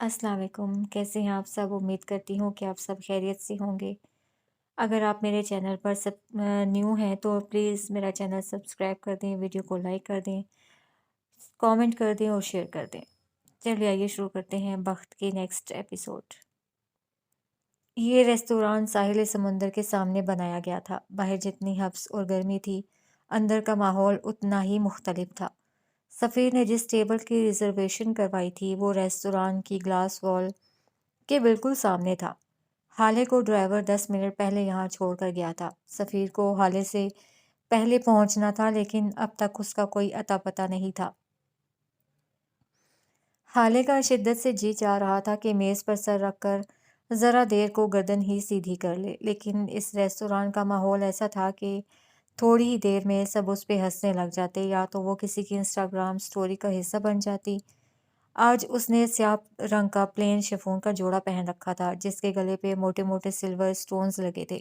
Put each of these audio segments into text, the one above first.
السلام علیکم، کیسے ہیں آپ سب؟ امید کرتی ہوں کہ آپ سب خیریت سے ہوں گے۔ اگر آپ میرے چینل پر نیو ہیں تو پلیز میرا چینل سبسکرائب کر دیں، ویڈیو کو لائک کر دیں، کامنٹ کر دیں اور شیئر کر دیں۔ چلیے آئیے شروع کرتے ہیں بخت کی نیکسٹ ایپیسوڈ۔ یہ ریستوران ساحل سمندر کے سامنے بنایا گیا تھا۔ باہر جتنی حبس اور گرمی تھی، اندر کا ماحول اتنا ہی مختلف تھا۔ سفیر نے جس ٹیبل کی ریزرویشن کروائی تھی وہ ریستوران کی گلاس وال کے بالکل سامنے تھا۔ حالے کو ڈرائیور 10 منٹ پہلے یہاں چھوڑ کر گیا تھا۔ سفیر کو حالے سے پہلے پہنچنا تھا لیکن اب تک اس کا کوئی اتا پتہ نہیں تھا۔ حالے کا شدت سے جی چاہ رہا تھا کہ میز پر سر رکھ کر ذرا دیر کو گردن ہی سیدھی کر لے، لیکن اس ریستوران کا ماحول ایسا تھا کہ تھوڑی ہی دیر میں سب اس پہ ہنسنے لگ جاتے، یا تو وہ کسی کی انسٹاگرام سٹوری کا حصہ بن جاتی۔ آج اس نے سیاہ رنگ کا پلین شفون کا جوڑا پہن رکھا تھا جس کے گلے پہ موٹے موٹے سلور سٹونز لگے تھے،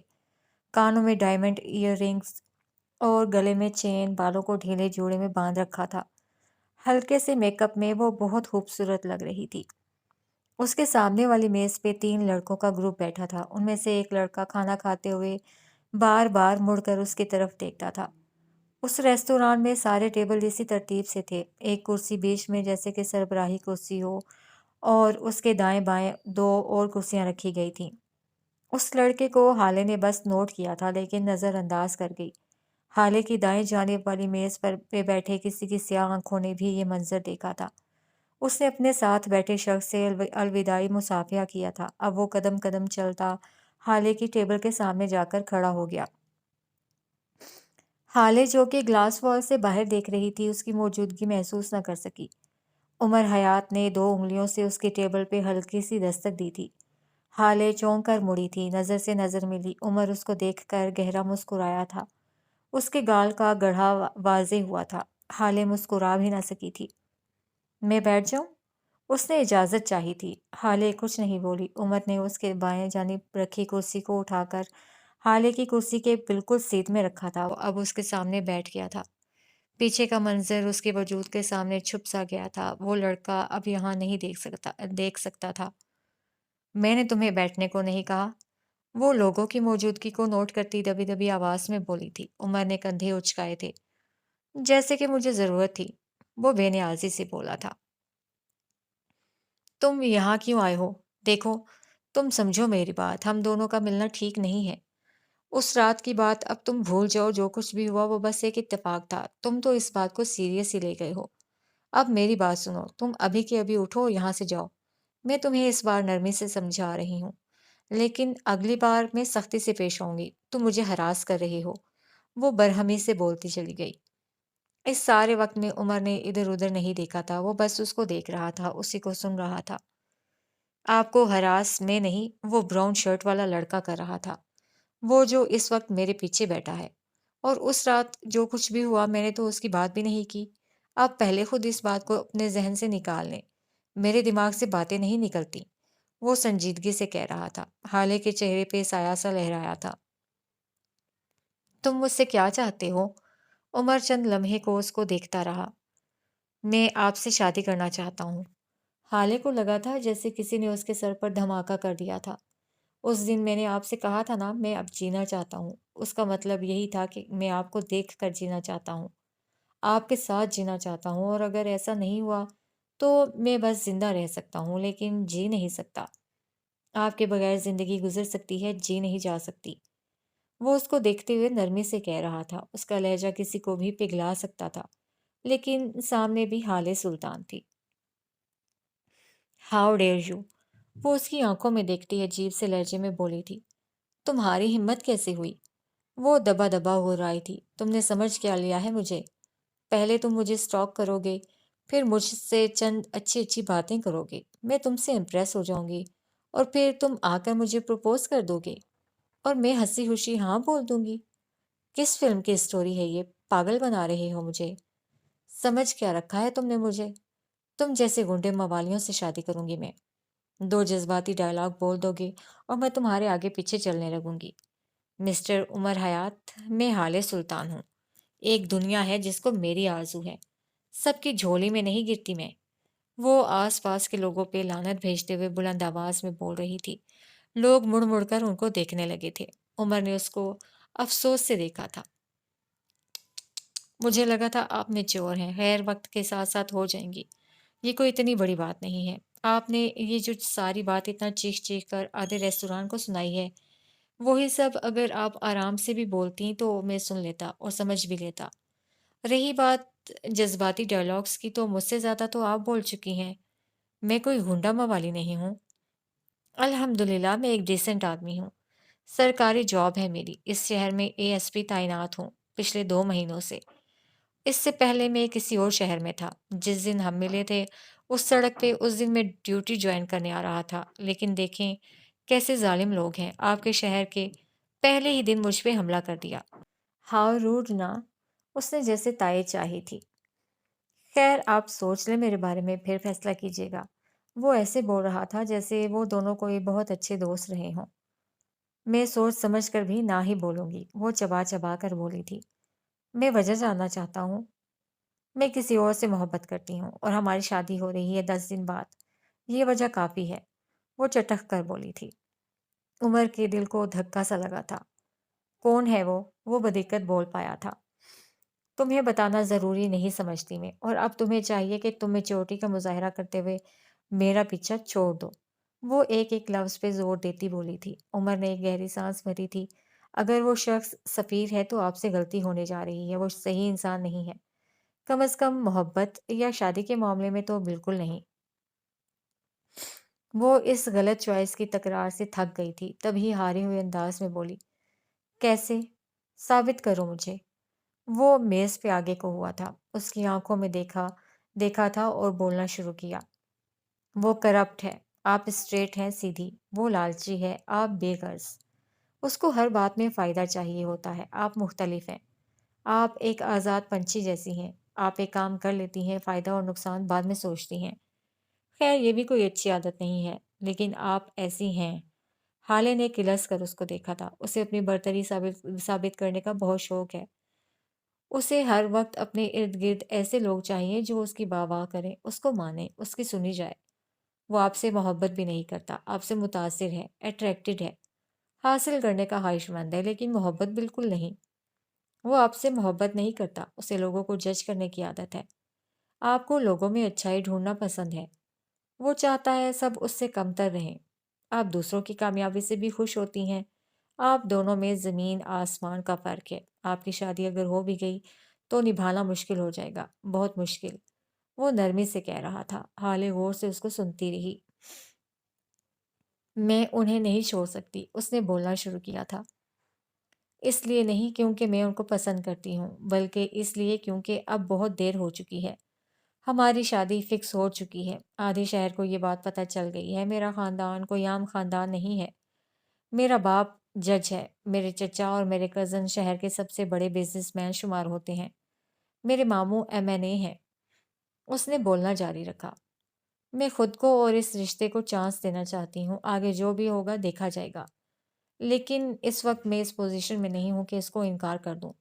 کانوں میں ڈائمنڈ ایئر رنگز اور گلے میں چین، بالوں کو ڈھیلے جوڑے میں باندھ رکھا تھا۔ ہلکے سے میک اپ میں وہ بہت خوبصورت لگ رہی تھی۔ اس کے سامنے والی میز پہ 3 لڑکوں کا گروپ بیٹھا تھا۔ ان میں سے ایک لڑکا کھانا کھاتے ہوئے بار بار مڑ کر اس کی طرف دیکھتا تھا۔ اس ریستوران میں سارے ٹیبل اسی ترتیب سے تھے، ایک کرسی بیچ میں جیسے کہ سربراہی کرسی ہو، اور اس کے دائیں بائیں 2 اور کرسیاں رکھی گئی تھیں۔ اس لڑکے کو حالے نے بس نوٹ کیا تھا لیکن نظر انداز کر گئی۔ حالے کی دائیں جانب والی میز پر پہ بیٹھے کسی کی سیاہ آنکھوں نے بھی یہ منظر دیکھا تھا۔ اس نے اپنے ساتھ بیٹھے شخص سے الوداعی مصافحہ کیا تھا۔ اب وہ قدم قدم چلتا حالے کی ٹیبل کے سامنے جا کر کھڑا ہو گیا۔ حالے جو کہ گلاس وال سے باہر دیکھ رہی تھی اس کی موجودگی محسوس نہ کر سکی۔ عمر حیات نے 2 انگلیوں سے اس کی ٹیبل پہ ہلکی سی دستک دی تھی۔ حالے چونک کر مڑی تھی، نظر سے نظر ملی۔ عمر اس کو دیکھ کر گہرا مسکرایا تھا۔ اس کے گال کا گڑھا واضح ہوا تھا۔ حالے مسکرا بھی نہ سکی تھی۔ میں بیٹھ جاؤں؟ اس نے اجازت چاہی تھی۔ حالے کچھ نہیں بولی۔ عمر نے اس کے بائیں جانب رکھی کرسی کو اٹھا کر حالے کی کرسی کے بالکل سیدھ میں رکھا تھا۔ وہ اب اس کے سامنے بیٹھ گیا تھا۔ پیچھے کا منظر اس کے وجود کے سامنے چھپ سا گیا تھا۔ وہ لڑکا اب یہاں نہیں دیکھ سکتا تھا۔ میں نے تمہیں بیٹھنے کو نہیں کہا، وہ لوگوں کی موجودگی کو نوٹ کرتی دبی دبی آواز میں بولی تھی۔ عمر نے کندھے اچکائے تھے، جیسے کہ مجھے ضرورت تھی، وہ بے نیازی سے بولا تھا۔ تم یہاں کیوں آئے ہو؟ دیکھو، تم سمجھو میری بات، ہم دونوں کا ملنا ٹھیک نہیں ہے۔ اس رات کی بات اب تم بھول جاؤ، جو کچھ بھی ہوا وہ بس ایک اتفاق تھا۔ تم تو اس بات کو سیریس ہی لے گئے ہو۔ اب میری بات سنو، تم ابھی کے ابھی اٹھو، یہاں سے جاؤ۔ میں تمہیں اس بار نرمی سے سمجھا رہی ہوں، لیکن اگلی بار میں سختی سے پیش آؤں گی۔ تم مجھے ہراس کر رہی ہو، وہ برہمی سے بولتی چلی گئی۔ اس سارے وقت میں عمر نے ادھر ادھر نہیں دیکھا تھا، وہ بس اس کو دیکھ رہا تھا، اسی کو سن رہا تھا۔ آپ کو ہراس میں نہیں، وہ براؤن شرٹ والا لڑکا کر رہا تھا، وہ جو اس وقت میرے پیچھے بیٹھا ہے۔ اور اس رات جو کچھ بھی ہوا میں نے تو اس کی بات بھی نہیں کی۔ آپ پہلے خود اس بات کو اپنے ذہن سے نکال لیں، میرے دماغ سے باتیں نہیں نکلتی، وہ سنجیدگی سے کہہ رہا تھا۔ حالے کے چہرے پہ سایہ سا لہرایا تھا۔ تم مجھ سے کیا چاہتے ہو؟ عمر چند لمحے کو اس کو دیکھتا رہا۔ میں آپ سے شادی کرنا چاہتا ہوں۔ حالے کو لگا تھا جیسے کسی نے اس کے سر پر دھماکہ کر دیا تھا۔ اس دن میں نے آپ سے کہا تھا نا، میں اب جینا چاہتا ہوں، اس کا مطلب یہی تھا کہ میں آپ کو دیکھ کر جینا چاہتا ہوں، آپ کے ساتھ جینا چاہتا ہوں، اور اگر ایسا نہیں ہوا تو میں بس زندہ رہ سکتا ہوں لیکن جی نہیں سکتا۔ آپ کے بغیر زندگی گزر سکتی ہے، جی نہیں جا سکتی۔ وہ اس کو دیکھتے ہوئے نرمی سے کہہ رہا تھا۔ اس کا لہجہ کسی کو بھی پگھلا سکتا تھا، لیکن سامنے بھی حالے سلطان تھی۔ ہاؤ ڈیئر یو، وہ اس کی آنکھوں میں دیکھتی عجیب سے لہجے میں بولی تھی۔ تمہاری ہمت کیسے ہوئی؟ وہ دبا دبا ہو رہی تھی۔ تم نے سمجھ کیا لیا ہے مجھے؟ پہلے تم مجھے سٹاک کرو گے، پھر مجھ سے چند اچھی اچھی باتیں کرو گے، میں تم سے امپریس ہو جاؤں گی، اور پھر تم آ کر مجھے پروپوز کر دو گے، اور میں ہنسی خوشی ہاں بول دوں گی۔ کس فلم کی اسٹوری ہے یہ؟ پاگل بنا رہے ہو مجھے؟ سمجھ کیا رکھا ہے تم نے مجھے؟ تم جیسے گنڈے موالیوں سے شادی کروں گی میں، 2 جذباتی ڈائلاگ بول دو گے اور میں تمہارے آگے پیچھے چلنے لگوں گی۔ مسٹر عمر حیات، میں حالے سلطان ہوں۔ ایک دنیا ہے جس کو میری آرزو ہے، سب کی جھولی میں نہیں گرتی میں۔ وہ آس پاس کے لوگوں پہ لعنت بھیجتے ہوئے بلند آواز میں بول رہی تھی۔ لوگ مڑ مڑ کر ان کو دیکھنے لگے تھے۔ عمر نے اس کو افسوس سے دیکھا تھا۔ مجھے لگا تھا آپ میچور ہیں، خیر وقت کے ساتھ ساتھ ہو جائیں گی، یہ کوئی اتنی بڑی بات نہیں ہے۔ آپ نے یہ جو ساری بات اتنا چیخ چیخ کر آدھے ریستوران کو سنائی ہے، وہی سب اگر آپ آرام سے بھی بولتی تو میں سن لیتا اور سمجھ بھی لیتا۔ رہی بات جذباتی ڈائلاگس کی، تو مجھ سے زیادہ تو آپ بول چکی ہیں۔ میں کوئی غنڈہ موالی نہیں ہوں۔ الحمدللہ میں ایک ڈیسنٹ آدمی ہوں۔ سرکاری جاب ہے میری، اس شہر میں اے ایس پی تعینات ہوں پچھلے 2 مہینوں سے۔ اس سے پہلے میں کسی اور شہر میں تھا۔ جس دن ہم ملے تھے اس سڑک پہ، اس دن میں ڈیوٹی جوائن کرنے آ رہا تھا، لیکن دیکھیں کیسے ظالم لوگ ہیں، آپ کے شہر کے پہلے ہی دن مجھ پہ حملہ کر دیا۔ ہاؤ روڈ نا، اس نے جیسے تائید چاہی تھی۔ خیر آپ سوچ لیں میرے بارے میں، پھر فیصلہ کیجیے گا۔ وہ ایسے بول رہا تھا جیسے وہ دونوں کوئی بہت اچھے دوست رہے ہوں۔ میں سوچ سمجھ کر بھی نہ ہی بولوں گی، وہ چبا چبا کر بولی تھی۔ میں وجہ جاننا چاہتا ہوں۔ میں کسی اور سے محبت کرتی ہوں اور ہماری شادی ہو رہی ہے 10 دن بعد، یہ وجہ کافی ہے، وہ چٹخ کر بولی تھی۔ عمر کے دل کو دھکا سا لگا تھا۔ کون ہے وہ بدقت بول پایا تھا۔ تمہیں بتانا ضروری نہیں سمجھتی میں، اور اب تمہیں چاہیے کہ تم میچورٹی کا مظاہرہ کرتے ہوئے میرا پیچھا چھوڑ دو، وہ ایک ایک لفظ پہ زور دیتی بولی تھی۔ عمر نے ایک گہری سانس بھری تھی۔ اگر وہ شخص سفیر ہے تو آپ سے غلطی ہونے جا رہی ہے، وہ صحیح انسان نہیں ہے، کم از کم محبت یا شادی کے معاملے میں تو بالکل نہیں۔ وہ اس غلط چوائس کی تکرار سے تھک گئی تھی، تبھی ہارے ہوئے انداز میں بولی، کیسے؟ ثابت کرو مجھے۔ وہ میز پہ آگے کو ہوا تھا، اس کی آنکھوں میں دیکھا تھا اور بولنا شروع کیا۔ وہ کرپٹ ہے، آپ اسٹریٹ ہیں سیدھی، وہ لالچی ہے، آپ بے غرض، اس کو ہر بات میں فائدہ چاہیے ہوتا ہے، آپ مختلف ہیں، آپ ایک آزاد پنچھی جیسی ہیں، آپ ایک کام کر لیتی ہیں، فائدہ اور نقصان بعد میں سوچتی ہیں۔ خیر یہ بھی کوئی اچھی عادت نہیں ہے، لیکن آپ ایسی ہیں۔ حالے نے کلس کر اس کو دیکھا تھا۔ اسے اپنی برتری ثابت کرنے کا بہت شوق ہے۔ اسے ہر وقت اپنے ارد گرد ایسے لوگ چاہیے جو اس کی واہ واہ کریں، اس کو مانیں، اس کی سنی جائے۔ وہ آپ سے محبت بھی نہیں کرتا، آپ سے متاثر ہے، اٹریکٹڈ ہے، حاصل کرنے کا خواہش مند ہے، لیکن محبت بالکل نہیں۔ وہ آپ سے محبت نہیں کرتا، اسے لوگوں کو جج کرنے کی عادت ہے۔ آپ کو لوگوں میں اچھائی ڈھونڈنا پسند ہے۔ وہ چاہتا ہے سب اس سے کمتر رہیں۔ آپ دوسروں کی کامیابی سے بھی خوش ہوتی ہیں۔ آپ دونوں میں زمین آسمان کا فرق ہے۔ آپ کی شادی اگر ہو بھی گئی تو نبھانا مشکل ہو جائے گا، بہت مشکل، وہ نرمی سے کہہ رہا تھا۔ حالے غور سے اس کو سنتی رہی۔ میں انہیں نہیں چھوڑ سکتی، اس نے بولنا شروع کیا تھا۔ اس لیے نہیں کیونکہ میں ان کو پسند کرتی ہوں، بلکہ اس لیے کیونکہ اب بہت دیر ہو چکی ہے۔ ہماری شادی فکس ہو چکی ہے، آدھے شہر کو یہ بات پتہ چل گئی ہے۔ میرا خاندان کوئی عام خاندان نہیں ہے۔ میرا باپ جج ہے، میرے چچا اور میرے کزن شہر کے سب سے بڑے بزنس مین شمار ہوتے ہیں، میرے ماموں MNA ہیں۔ اس نے بولنا جاری رکھا۔ میں خود کو اور اس رشتے کو چانس دینا چاہتی ہوں، آگے جو بھی ہوگا دیکھا جائے گا، لیکن اس وقت میں اس پوزیشن میں نہیں ہوں کہ اس کو انکار کر دوں۔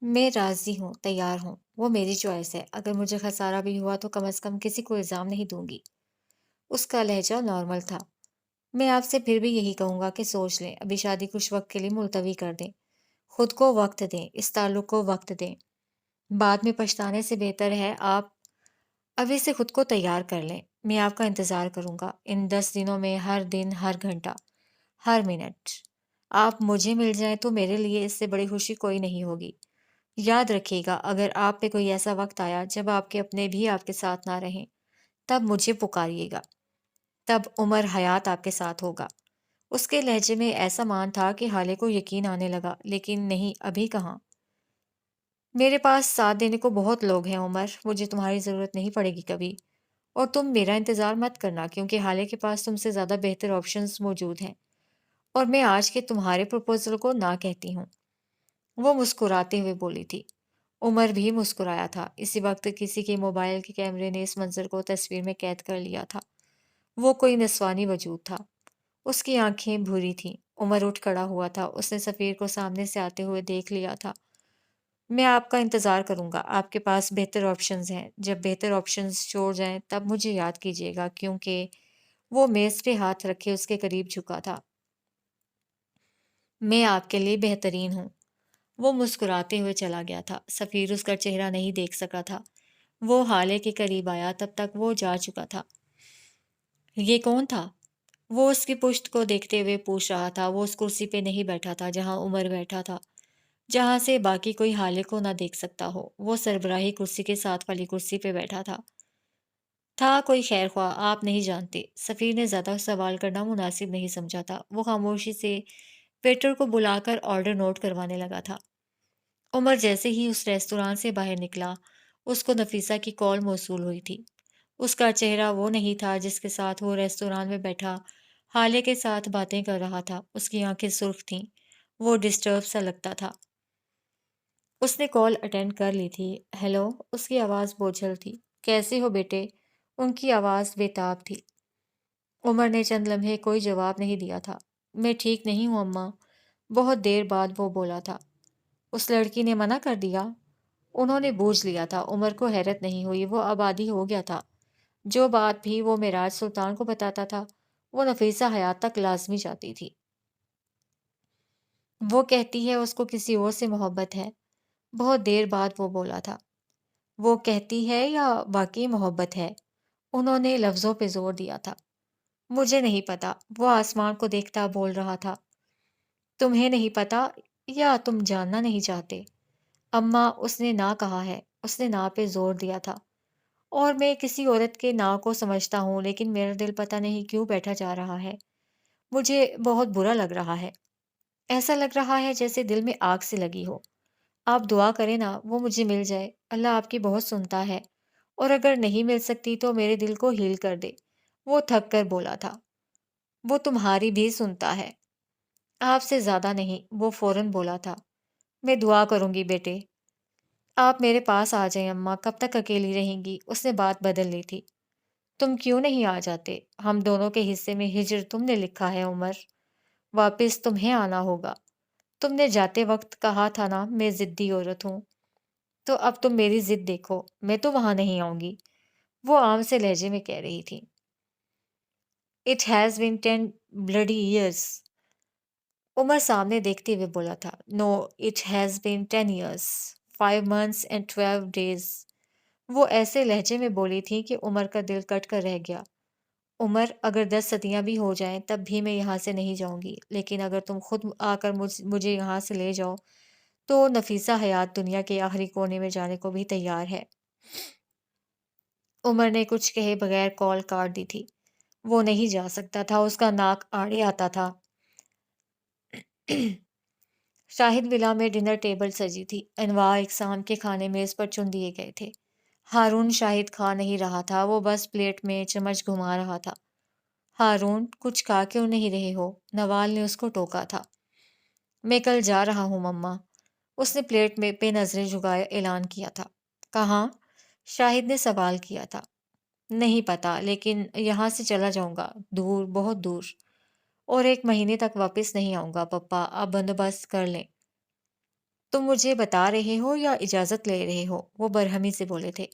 میں راضی ہوں، تیار ہوں، وہ میری چوائس ہے۔ اگر مجھے خسارہ بھی ہوا تو کم از کم کسی کو الزام نہیں دوں گی۔ اس کا لہجہ نارمل تھا۔ میں آپ سے پھر بھی یہی کہوں گا کہ سوچ لیں، ابھی شادی کچھ وقت کے لیے ملتوی کر دیں، خود کو وقت دیں، اس تعلق کو وقت دیں۔ بعد میں پچھتانے سے بہتر ہے آپ ابھی سے خود کو تیار کر لیں۔ میں آپ کا انتظار کروں گا ان 10 دنوں میں، ہر دن، ہر گھنٹہ، ہر منٹ۔ آپ مجھے مل جائیں تو میرے لیے اس سے بڑی خوشی کوئی نہیں ہوگی۔ یاد رکھیے گا، اگر آپ پہ کوئی ایسا وقت آیا جب آپ کے اپنے بھی آپ کے ساتھ نہ رہیں، تب مجھے پکاریے گا، تب عمر حیات آپ کے ساتھ ہوگا۔ اس کے لہجے میں ایسا مان تھا کہ حالے کو یقین آنے لگا، لیکن نہیں، ابھی کہاں۔ میرے پاس ساتھ دینے کو بہت لوگ ہیں عمر، مجھے تمہاری ضرورت نہیں پڑے گی کبھی، اور تم میرا انتظار مت کرنا کیونکہ حالے کے پاس تم سے زیادہ بہتر آپشنز موجود ہیں، اور میں آج کے تمہارے پروپوزل کو نہ کہتی ہوں۔ وہ مسکراتے ہوئے بولی تھی۔ عمر بھی مسکرایا تھا۔ اسی وقت کسی کے موبائل کے کیمرے نے اس منظر کو تصویر میں قید کر لیا تھا۔ وہ کوئی نسوانی وجود تھا۔ اس کی آنکھیں بھوری تھیں۔ عمر اٹھ کھڑا ہوا تھا، اس نے سفیر کو سامنے سے آتے ہوئے دیکھ لیا تھا۔ میں آپ کا انتظار کروں گا، آپ کے پاس بہتر آپشنز ہیں، جب بہتر آپشنز چھوڑ جائیں تب مجھے یاد کیجیے گا، کیونکہ وہ میز پہ ہاتھ رکھے اس کے قریب جھکا تھا۔ میں آپ کے لیے بہترین ہوں۔ وہ مسکراتے ہوئے چلا گیا تھا۔ سفیر اس کا چہرہ نہیں دیکھ سکا تھا۔ وہ حالے کے قریب آیا تب تک وہ جا چکا تھا۔ یہ کون تھا؟ وہ اس کی پشت کو دیکھتے ہوئے پوچھ رہا تھا۔ وہ اس کرسی پہ نہیں بیٹھا تھا جہاں عمر بیٹھا تھا، جہاں سے باقی کوئی حالے کو نہ دیکھ سکتا ہو۔ وہ سربراہی کرسی کے ساتھ والی کرسی پہ بیٹھا تھا۔ کوئی خیر خواہ، آپ نہیں جانتے۔ سفیر نے زیادہ سوال کرنا مناسب نہیں سمجھا تھا۔ وہ خاموشی سے ویٹر کو بلا کر آرڈر نوٹ کروانے لگا تھا۔ عمر جیسے ہی اس ریستوران سے باہر نکلا، اس کو نفیسہ کی کال موصول ہوئی تھی۔ اس کا چہرہ وہ نہیں تھا جس کے ساتھ وہ ریستوران میں بیٹھا حالے کے ساتھ باتیں کر رہا تھا۔ اس کی آنکھیں سرخ تھیں۔ وہ ڈسٹرب سا لگتا تھا۔ اس نے کال اٹینڈ کر لی تھی۔ ہیلو، اس کی آواز بوجھل تھی۔ کیسے ہو بیٹے؟ ان کی آواز بے تاب تھی۔ عمر نے چند لمحے کوئی جواب نہیں دیا تھا۔ میں ٹھیک نہیں ہوں اماں، بہت دیر بعد وہ بولا تھا۔ اس لڑکی نے منع کر دیا؟ انہوں نے بوجھ لیا تھا۔ عمر کو حیرت نہیں ہوئی، وہ اب عادی ہو گیا تھا۔ جو بات بھی وہ معراج سلطان کو بتاتا تھا وہ نفیسہ حیات تک لازمی جاتی تھی۔ وہ کہتی ہے اس کو کسی اور سے محبت ہے۔ بہت دیر بعد وہ بولا تھا۔ وہ کہتی ہے یا واقعی محبت ہے؟ انہوں نے لفظوں پہ زور دیا تھا۔ مجھے نہیں پتا، وہ آسمان کو دیکھتا بول رہا تھا۔ تمہیں نہیں پتا یا تم جاننا نہیں چاہتے؟ اماں، اس نے نہ کہا ہے۔ اس نے نہ پہ زور دیا تھا۔ اور میں کسی عورت کے نہ کو سمجھتا ہوں، لیکن میرا دل پتہ نہیں کیوں بیٹھا جا رہا ہے۔ مجھے بہت برا لگ رہا ہے۔ ایسا لگ رہا ہے جیسے دل میں آگ سے لگی ہو۔ آپ دعا کریں نا وہ مجھے مل جائے۔ اللہ آپ کی بہت سنتا ہے، اور اگر نہیں مل سکتی تو میرے دل کو ہیل کر دے۔ وہ تھک کر بولا تھا۔ وہ تمہاری بھی سنتا ہے، آپ سے زیادہ نہیں، وہ فوراً بولا تھا۔ میں دعا کروں گی بیٹے۔ آپ میرے پاس آ جائیں اماں، کب تک اکیلی رہیں گی؟ اس نے بات بدل لی تھی۔ تم کیوں نہیں آ جاتے؟ ہم دونوں کے حصے میں ہجر تم نے لکھا ہے عمر، واپس تمہیں آنا ہوگا۔ تم نے جاتے وقت کہا تھا نا میں ضدی عورت ہوں، تو اب تم میری ضد دیکھو، میں تو وہاں نہیں آؤں گی، وہ عام سے لہجے میں کہہ رہی تھی۔ It has been 10 bloody years. عمر سامنے دیکھتے ہوئے بولا تھا۔ No, it has been 10 years, 5 months and 12 days. وہ ایسے لہجے میں بولی تھی کہ عمر کا دل کٹ کر رہ گیا۔ عمر، اگر 10 صدیاں بھی ہو جائیں تب بھی میں یہاں سے نہیں جاؤں گی، لیکن اگر تم خود آ کر مجھے یہاں سے لے جاؤ تو نفیسہ حیات دنیا کے آخری کونے میں جانے کو بھی تیار ہے۔ عمر نے کچھ کہے بغیر کال کاٹ دی تھی۔ وہ نہیں جا سکتا تھا، اس کا ناک آڑے آتا تھا۔ شاہد ولا میں ڈنر ٹیبل سجی تھی۔ انواع اقسام کے کھانے میز پر چن دیے گئے تھے۔ ہارون شاہد کھا نہیں رہا تھا، وہ بس پلیٹ میں چمچ گھما رہا تھا۔ ہارون، کچھ کھا کیوں نہیں رہے ہو؟ نوال نے اس کو ٹوکا تھا۔ میں کل جا رہا ہوں مما، اس نے پلیٹ میں پہ نظریں جھکائے اعلان کیا تھا۔ کہاں؟ شاہد نے سوال کیا تھا۔ نہیں پتا، لیکن یہاں سے چلا جاؤں گا، دور، بہت دور، اور 1 مہینے تک واپس نہیں آؤں گا۔ پپا، آپ بندوبست کر لیں۔ تم مجھے بتا رہے ہو یا اجازت لے رہے ہو؟ وہ برہمی سے بولے تھے۔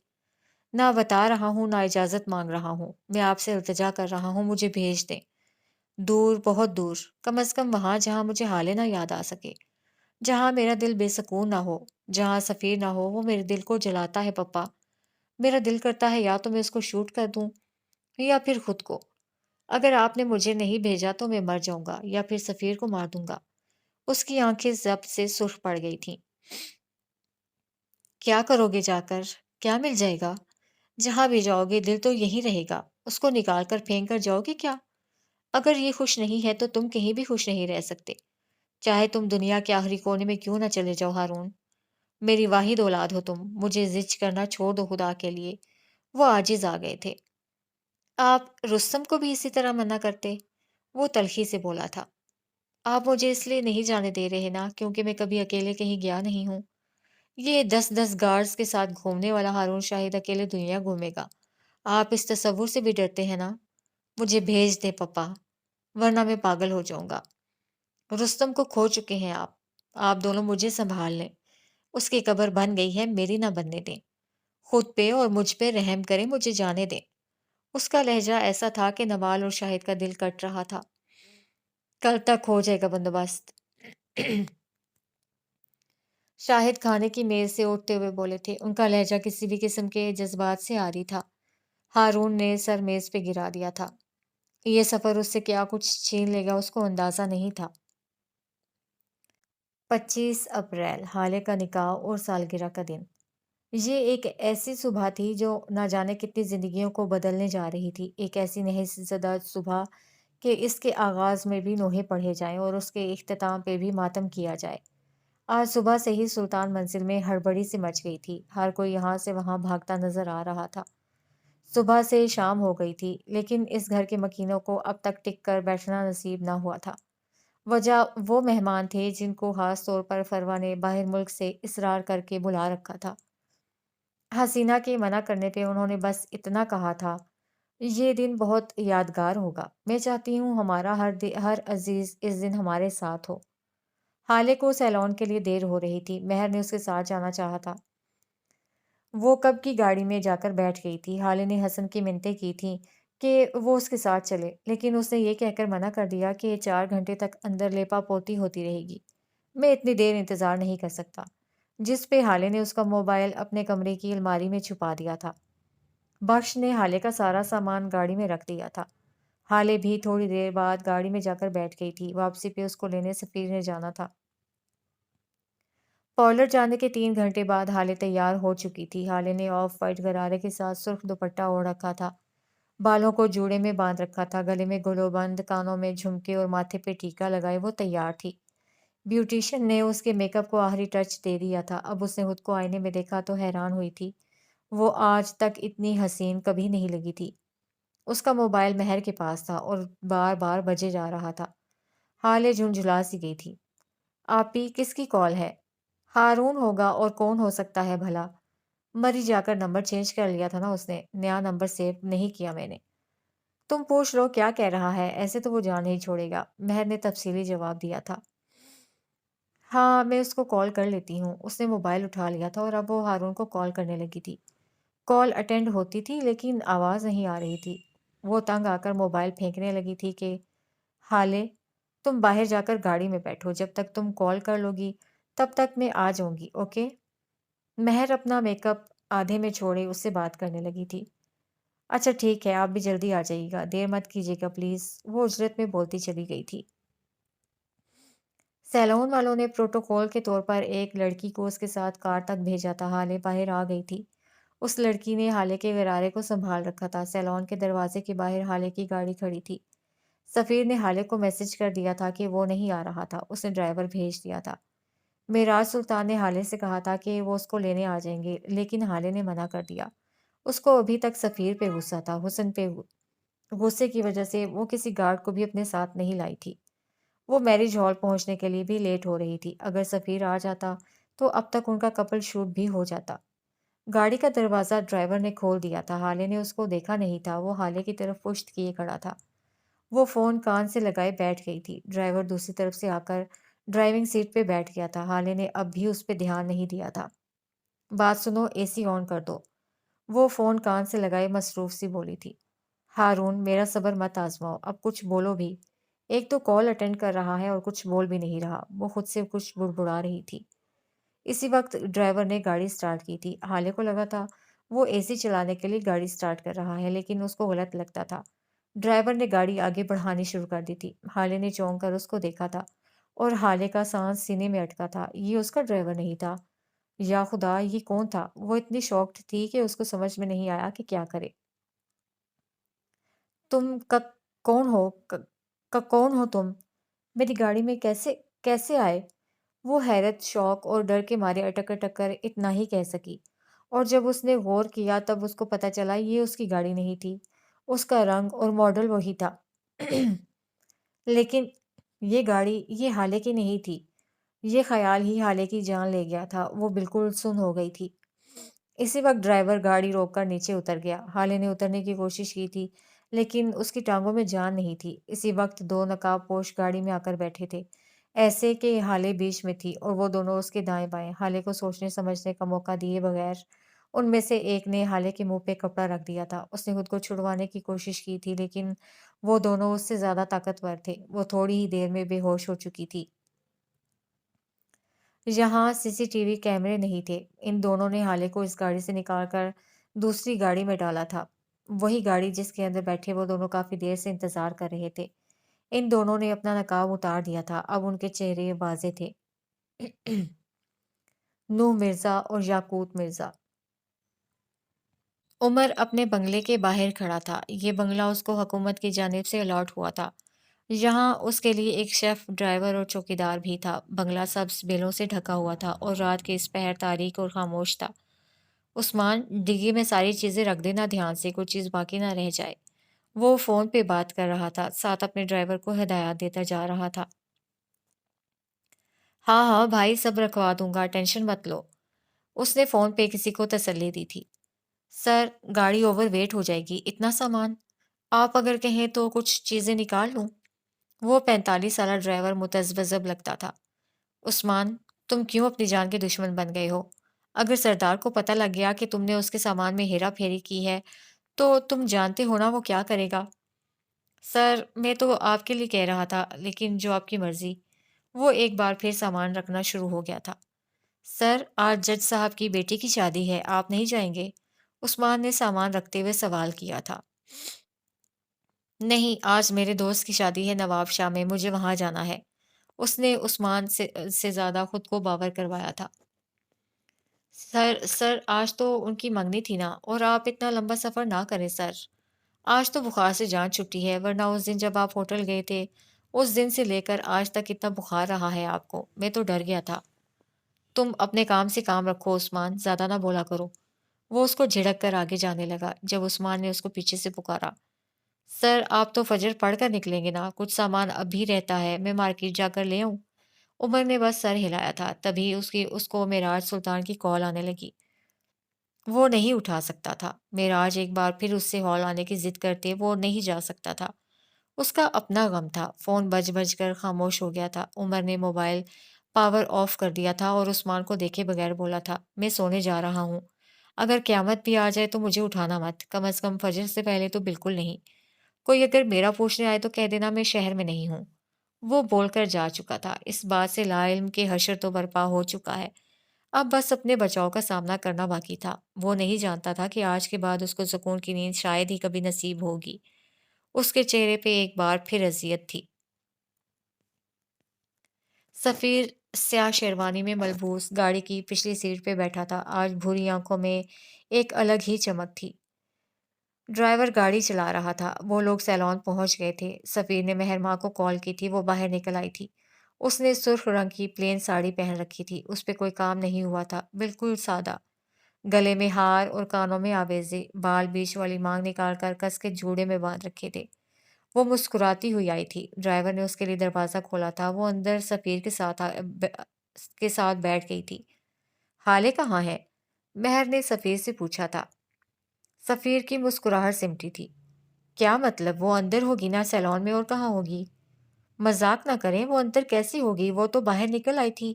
نہ بتا رہا ہوں نہ اجازت مانگ رہا ہوں، میں آپ سے التجا کر رہا ہوں، مجھے بھیج دیں۔ دور، بہت دور، کم از کم وہاں جہاں مجھے حالے نہ یاد آ سکے، جہاں میرا دل بے سکون نہ ہو، جہاں سفیر نہ ہو۔ وہ میرے دل کو جلاتا ہے پپا۔ میرا دل کرتا ہے یا تو میں اس کو شوٹ کر دوں یا پھر خود کو۔ اگر آپ نے مجھے نہیں بھیجا تو میں مر جاؤں گا یا پھر سفیر کو مار دوں گا۔ اس کی آنکھیں ضبط سے سرخ پڑ گئی تھیں۔ کیا کرو گے جا کر؟ کیا مل جائے گا؟ جہاں بھی جاؤ گے دل تو یہی رہے گا، اس کو نکال کر پھینک کر جاؤ گے کیا؟ اگر یہ خوش نہیں ہے تو تم کہیں بھی خوش نہیں رہ سکتے، چاہے تم دنیا کے آخری کونے میں کیوں نہ چلے جاؤ۔ ہارون، میری واحد اولاد ہو تم، مجھے زج کرنا چھوڑ دو خدا کے لیے۔ وہ عاجز آ گئے تھے۔ آپ رستم کو بھی اسی طرح منع کرتے؟ وہ تلخی سے بولا تھا۔ آپ مجھے اس لیے نہیں جانے دے رہے نا کیونکہ میں کبھی اکیلے کہیں گیا نہیں ہوں۔ یہ 10 گارڈز کے ساتھ گھومنے والا ہارون شاہد اکیلے دنیا گھومے گا؟ آپ اس تصور سے بھی ڈرتے ہیں نا؟ مجھے بھیج دیں پپا، ورنہ میں پاگل ہو جاؤں گا۔ رستم کو کھو چکے ہیں آپ دونوں مجھے سنبھال لیں۔ اس کی قبر بن گئی ہے، میری نہ بننے دیں۔ خود پہ اور مجھ پہ رحم کریں، مجھے جانے دیں۔ اس کا لہجہ ایسا تھا کہ نوال اور شاہد کا دل کٹ رہا تھا۔ کل تک ہو جائے گا بندوبست۔ شاہد کھانے کی میز سے اٹھتے ہوئے بولے تھے، ان کا لہجہ کسی بھی قسم کے جذبات سے عاری تھا۔ ہارون نے سر میز پہ گرا دیا تھا۔ یہ سفر اس سے کیا کچھ چھین لے گا اس کو اندازہ نہیں تھا۔ 25 اپریل، حالے کا نکاح اور سالگرہ کا دن۔ یہ ایک ایسی صبح تھی جو نہ جانے کتنی زندگیوں کو بدلنے جا رہی تھی۔ ایک ایسی نحس زدہ صبح کہ اس کے آغاز میں بھی نوحے پڑھے جائیں اور اس کے اختتام پہ بھی ماتم کیا جائے۔ آج صبح سے ہی سلطان منزل میں ہڑبڑی سی مچ گئی تھی۔ ہر کوئی یہاں سے وہاں بھاگتا نظر آ رہا تھا۔ صبح سے شام ہو گئی تھی، لیکن اس گھر کے مکینوں کو اب تک ٹک کر بیٹھنا نصیب نہ ہوا تھا۔ وجہ وہ مہمان تھے جن کو خاص طور پر فروا نے باہر ملک سے اصرار کر کے بلا رکھا تھا۔ حسینہ کے منع کرنے پہ انہوں نے بس اتنا کہا تھا، یہ دن بہت یادگار ہوگا۔ میں چاہتی ہوں ہمارا ہر عزیز اس دن ہمارے ساتھ ہو۔ حالے کو سیلون کے لیے دیر ہو رہی تھی۔ مہر نے اس کے ساتھ جانا چاہا تھا۔ وہ کب کی گاڑی میں جا کر بیٹھ گئی تھی۔ حالے نے حسن کی منتیں کی تھیں کہ وہ اس کے ساتھ چلے، لیکن اس نے یہ کہہ کر منع کر دیا کہ 4 گھنٹے تک اندر لیپا پوتی ہوتی رہے گی۔ میں اتنی دیر انتظار نہیں کر سکتا۔ جس پہ حالے نے اس کا موبائل اپنے کمرے کی الماری میں چھپا دیا تھا۔ بخش نے حالے کا سارا سامان گاڑی میں رکھ دیا تھا۔ حالے بھی تھوڑی دیر بعد گاڑی میں جا کر بیٹھ گئی تھی۔ واپسی پہ اس کو لینے سفیر نے جانا تھا۔ پارلر جانے کے 3 گھنٹے بعد حالے تیار ہو چکی تھی۔ حالے نے آف وائٹ غرارے کے ساتھ سرخ دوپٹہ اوڑھ رکھا تھا، بالوں کو جوڑے میں باندھ رکھا تھا، گلے میں گلو بند، کانوں میں جھمکے اور ماتھے پہ ٹیکا لگائے وہ تیار تھی۔ بیوٹیشین نے اس کے میک اپ کو آخری ٹچ دے دیا تھا۔ اب اس نے خود کو آئینے میں دیکھا تو حیران ہوئی تھی۔ وہ آج تک اتنی حسین کبھی نہیں لگی تھی۔ اس کا موبائل مہر کے پاس تھا اور بار بار بجے جا رہا تھا۔ حالے جھنجھلا سی گئی تھی۔ آپی، کس کی کال ہے؟ ہارون ہوگا، اور کون ہو سکتا ہے بھلا؟ مری جا کر نمبر چینج کر لیا تھا نا اس نے۔ نیا نمبر سیو نہیں کیا میں نے۔ تم پوچھ لو کیا کہہ رہا ہے، ایسے تو وہ جان نہیں چھوڑے گا، مہر نے تفصیلی جواب دیا تھا۔ ہاں، میں اس کو کال کر لیتی ہوں۔ اس نے موبائل اٹھا لیا تھا اور اب وہ ہارون کو کال کرنے لگی تھی۔ کال اٹینڈ ہوتی تھی لیکن آواز نہیں آ رہی تھی۔ وہ تنگ آ کر موبائل پھینکنے لگی تھی کہ حالے، تم باہر جا کر گاڑی میں بیٹھو، جب تک تم کال کر لو گی تب تک میں آ جاؤں گی، اوکے؟ مہر اپنا میک اپ آدھے میں چھوڑے اس سے بات کرنے لگی تھی۔ اچھا ٹھیک ہے، آپ بھی جلدی آ جائیے گا، دیر مت کیجیے گا پلیز، وہ اجرت میں بولتی چلی گئی تھی۔ سیلون والوں نے پروٹوکول کے طور پر ایک لڑکی کو اس کے ساتھ کار تک بھیجا تھا۔ حالے باہر آ گئی تھی۔ اس لڑکی نے حالے کے غرارے کو سنبھال رکھا تھا۔ سیلون کے دروازے کے باہر حالے کی گاڑی کھڑی تھی۔ سفیر نے حالے کو میسج کر دیا تھا کہ وہ نہیں آ رہا تھا، اس نے ڈرائیور بھیج دیا تھا۔ معراج سلطان نے حالے سے کہا تھا کہ وہ اس کو لینے آ جائیں گے، لیکن حالے نے منع کر دیا۔ اس کو ابھی تک سفیر پہ غصہ تھا۔ حسن پہ غصے کی وجہ سے وہ کسی گارڈ کو بھی اپنے ساتھ نہیں لائی تھی۔ وہ میرج ہال پہنچنے کے لیے بھی لیٹ ہو رہی تھی۔ اگر سفیر آ جاتا تو اب تک ان کا کپل شوٹ بھی ہو جاتا۔ گاڑی کا دروازہ ڈرائیور نے کھول دیا تھا۔ حالے نے اس کو دیکھا نہیں تھا۔ وہ حالے کی طرف پشت کیے کھڑا تھا۔ وہ فون کان سے لگائے بیٹھ گئی تھی۔ ڈرائیور دوسری طرف سے آ کر ڈرائیونگ سیٹ پہ بیٹھ گیا تھا۔ حالے نے اب بھی اس پہ دھیان نہیں دیا تھا۔ بات سنو، اے سی آن کر دو، وہ فون کان سے لگائے مصروف سی بولی تھی۔ ہارون، میرا صبر مت آزماؤ، اب کچھ بولو بھی۔ ایک تو کال اٹینڈ کر رہا ہے اور کچھ بول بھی نہیں رہا۔ وہ خود سے کچھ بڑبڑا رہی تھی۔ اسی وقت ڈرائیور نے گاڑی سٹارٹ کی تھی۔ حالے کو لگا تھا وہ اے سی چلانے کے لیے گاڑی سٹارٹ کر رہا ہے، لیکن اس کو غلط لگتا تھا۔ ڈرائیور نے گاڑی آگے بڑھانی شروع کر دی تھی۔ حالے نے چونک کر اس کو دیکھا تھا اور حالے کا سانس سینے میں اٹکا تھا۔ یہ اس کا ڈرائیور نہیں تھا۔ یا خدا، یہ کون تھا؟ وہ اتنی شاکڈ تھی کہ اس کو سمجھ میں نہیں آیا کہ کیا کرے۔ تم کون ہو؟ کون ہو تم؟ میری گاڑی میں کیسے آئے؟ وہ حیرت، شوق اور ڈر کے مارے اٹک اٹک کر اتنا ہی کہہ سکی، اور جب اس نے غور کیا تب اس کو پتہ چلا یہ اس کی گاڑی نہیں تھی۔ اس کا رنگ اور ماڈل وہی تھا لیکن یہ گاڑی یہ حالے کی نہیں تھی۔ یہ خیال ہی حالے کی جان لے گیا تھا۔ وہ بالکل سن ہو گئی تھی۔ اسی وقت ڈرائیور گاڑی روک کر نیچے اتر گیا۔ حالے نے اترنے کی کوشش کی تھی لیکن اس کی ٹانگوں میں جان نہیں تھی۔ اسی وقت 2 نقاب پوش گاڑی میں آ کر بیٹھے تھے۔ ایسے کہ ہالے بیچ میں تھی اور وہ دونوں اس کے دائیں بائیں، ہالے کو سوچنے سمجھنے کا موقع دیے بغیر ان میں سے ایک نے ہالے کے منہ پہ کپڑا رکھ دیا تھا۔ اس نے خود کو چھڑوانے کی کوشش کی تھی لیکن وہ دونوں اس سے زیادہ طاقتور تھے۔ وہ تھوڑی ہی دیر میں بے ہوش ہو چکی تھی۔ یہاں سی سی ٹی وی کیمرے نہیں تھے۔ ان دونوں نے ہالے کو اس گاڑی سے نکال کر دوسری گاڑی میں ڈالا تھا، وہی گاڑی جس کے اندر بیٹھے وہ دونوں کافی دیر سے انتظار کر رہے تھے۔ ان دونوں نے اپنا نقاب اتار دیا تھا، اب ان کے چہرے واضح تھے۔ نوح مرزا اور یاقوت مرزا۔ عمر اپنے بنگلے کے باہر کھڑا تھا۔ یہ بنگلہ اس کو حکومت کی جانب سے الاٹ ہوا تھا۔ یہاں اس کے لیے ایک شیف، ڈرائیور اور چوکیدار بھی تھا۔ بنگلہ سبز بیلوں سے ڈھکا ہوا تھا اور رات کے اس پہر تاریک اور خاموش تھا۔ عثمان، ڈگی میں ساری چیزیں رکھ دینا دھیان سے، کوئی چیز باقی نہ رہ جائے۔ وہ فون پہ بات کر رہا تھا، ساتھ اپنے ڈرائیور کو ہدایات دیتا جا رہا تھا۔ ہاں ہاں بھائی، سب رکھوا دوں گا، ٹینشن مت لو۔ اس نے فون پہ کسی کو تسلی دی تھی۔ سر، گاڑی اوور ویٹ ہو جائے گی، اتنا سامان؟ آپ اگر کہیں تو کچھ چیزیں نکال لوں۔ وہ 45 سالہ ڈرائیور متذبذب لگتا تھا۔ عثمان، تم کیوں اپنی جان کے دشمن بن گئے ہو؟ اگر سردار کو پتہ لگ گیا کہ تم نے اس کے سامان میں ہیرا پھیری کی ہے تو تم جانتے ہو نا وہ کیا کرے گا۔ سر، میں تو آپ کے لیے کہہ رہا تھا، لیکن جو آپ کی مرضی۔ وہ ایک بار پھر سامان رکھنا شروع ہو گیا تھا۔ سر، آج جج صاحب کی بیٹی کی شادی ہے، آپ نہیں جائیں گے؟ عثمان نے سامان رکھتے ہوئے سوال کیا تھا۔ نہیں، آج میرے دوست کی شادی ہے نواب شاہ میں، مجھے وہاں جانا ہے۔ اس نے عثمان سے زیادہ خود کو باور کروایا تھا۔ سر آج تو ان کی منگنی تھی نا، اور آپ اتنا لمبا سفر نہ کریں سر۔ آج تو بخار سے جان چھٹی ہے، ورنہ اس دن جب آپ ہوٹل گئے تھے، اس دن سے لے کر آج تک اتنا بخار رہا ہے آپ کو، میں تو ڈر گیا تھا۔ تم اپنے کام سے کام رکھو عثمان، زیادہ نہ بولا کرو۔ وہ اس کو جھڑک کر آگے جانے لگا جب عثمان نے اس کو پیچھے سے پکارا۔ سر، آپ تو فجر پڑھ کر نکلیں گے نا، کچھ سامان اب بھی رہتا ہے، میں مارکیٹ جا کر لے آؤں؟ عمر نے بس سر ہلایا تھا، تبھی اس کو معراج سلطان کی کال آنے لگی۔ وہ نہیں اٹھا سکتا تھا۔ معراج ایک بار پھر اس سے ہال آنے کی ضد کرتے وہ نہیں جا سکتا تھا۔ اس کا اپنا غم تھا۔ فون بج بج کر خاموش ہو گیا تھا۔ عمر نے موبائل پاور آف کر دیا تھا اور عثمان کو دیکھے بغیر بولا تھا، میں سونے جا رہا ہوں۔ اگر قیامت بھی آ جائے تو مجھے اٹھانا مت، کم از کم فجر سے پہلے تو بالکل نہیں۔ کوئی اگر میرا پوچھنے آئے تو کہہ دینا میں شہر میں نہیں ہوں۔ وہ بول کر جا چکا تھا۔ اس بات سے لا علم کے حشر تو برپا ہو چکا ہے، اب بس اپنے بچاؤ کا سامنا کرنا باقی تھا۔ وہ نہیں جانتا تھا کہ آج کے بعد اس کو سکون کی نیند شاید ہی کبھی نصیب ہوگی۔ اس کے چہرے پہ ایک بار پھر اذیت تھی۔ سفیر سیاہ شیروانی میں ملبوس گاڑی کی پچھلی سیٹ پہ بیٹھا تھا۔ آج بھوری آنکھوں میں ایک الگ ہی چمک تھی۔ ڈرائیور گاڑی چلا رہا تھا۔ وہ لوگ سیلون پہنچ گئے تھے۔ سفیر نے مہر ماں کو کال کی تھی، وہ باہر نکل آئی تھی۔ اس نے سرخ رنگ کی پلین ساڑی پہن رکھی تھی، اس پہ کوئی کام نہیں ہوا تھا، بالکل سادہ۔ گلے میں ہار اور کانوں میں آویزے، بال بیچ والی مانگ نکال کر کس کے جوڑے میں باندھ رکھے تھے۔ وہ مسکراتی ہوئی آئی تھی۔ ڈرائیور نے اس کے لیے دروازہ کھولا تھا۔ وہ اندر سفیر کے ساتھ بیٹھ گئی تھی۔ حالے کہاں ہے؟ مہر نے سفیر سے پوچھا تھا۔ سفیر کی مسکراہٹ سمٹی تھی۔ کیا مطلب؟ وہ اندر ہوگی نا سیلون میں، اور کہاں ہوگی؟ مذاق نہ کریں، وہ اندر کیسی ہوگی؟ وہ تو باہر نکل آئی تھی۔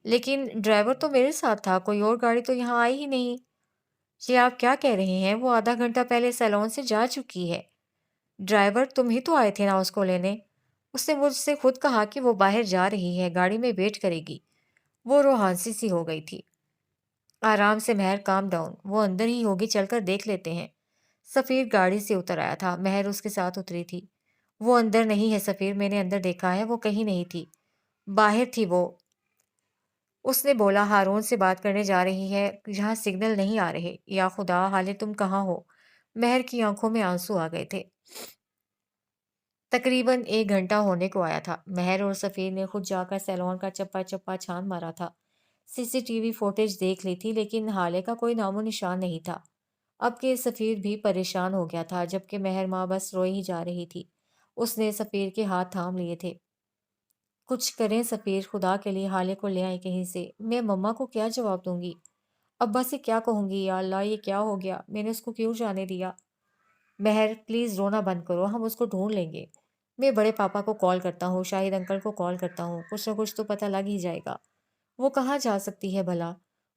لیکن ڈرائیور تو میرے ساتھ تھا، کوئی اور گاڑی تو یہاں آئی ہی نہیں۔ یہ آپ کیا کہہ رہے ہیں؟ وہ آدھا گھنٹہ پہلے سیلون سے جا چکی ہے۔ ڈرائیور، تم ہی تو آئے تھے نا اس کو لینے؟ اس نے مجھ سے خود کہا کہ وہ باہر جا رہی ہے، گاڑی میں ویٹ کرے گی۔ وہ روحانسی سی ہو گئی تھی۔ آرام سے مہر، کام ڈاؤن، وہ اندر ہی ہوگی، چل کر دیکھ لیتے ہیں۔ سفیر گاڑی سے اتر آیا تھا۔ مہر اس کے ساتھ اتری تھی۔ وہ اندر نہیں ہے سفیر، میں نے اندر دیکھا ہے، وہ کہیں نہیں تھی، باہر تھی وہ۔ اس نے بولا، ہارون سے بات کرنے جا رہی ہے، یہاں سگنل نہیں آ رہے۔ یا خدا، حالے تم کہاں ہو؟ مہر کی آنکھوں میں آنسو آ گئے تھے۔ تقریباً 1 گھنٹہ ہونے کو آیا تھا۔ مہر اور سفیر نے خود جا کر سیلون کا چپا چپا چھان مارا تھا، سی سی ٹی وی فوٹیج دیکھ لی تھی، لیکن حالے کا کوئی نام و نشان نہیں تھا۔ اب کہ سفیر بھی پریشان ہو گیا تھا، جبکہ مہر ماں بس روئی ہی جا رہی تھی۔ اس نے سفیر کے ہاتھ تھام لیے تھے۔ کچھ کریں سفیر، خدا کے لیے حالے کو لے آئیں کہیں سے۔ میں مما کو کیا جواب دوں گی؟ ابا سے کیا کہوں گی؟ یا اللہ، یہ کیا ہو گیا؟ میں نے اس کو کیوں جانے دیا؟ مہر، پلیز رونا بند کرو، ہم اس کو ڈھونڈ لیں گے۔ میں بڑے پاپا کو کال کرتا ہوں، شاہد انکل کو کال کرتا ہوں، کچھ نہ کچھ تو پتہ لگ ہی جائے گا۔ وہ کہاں جا سکتی ہے بھلا؟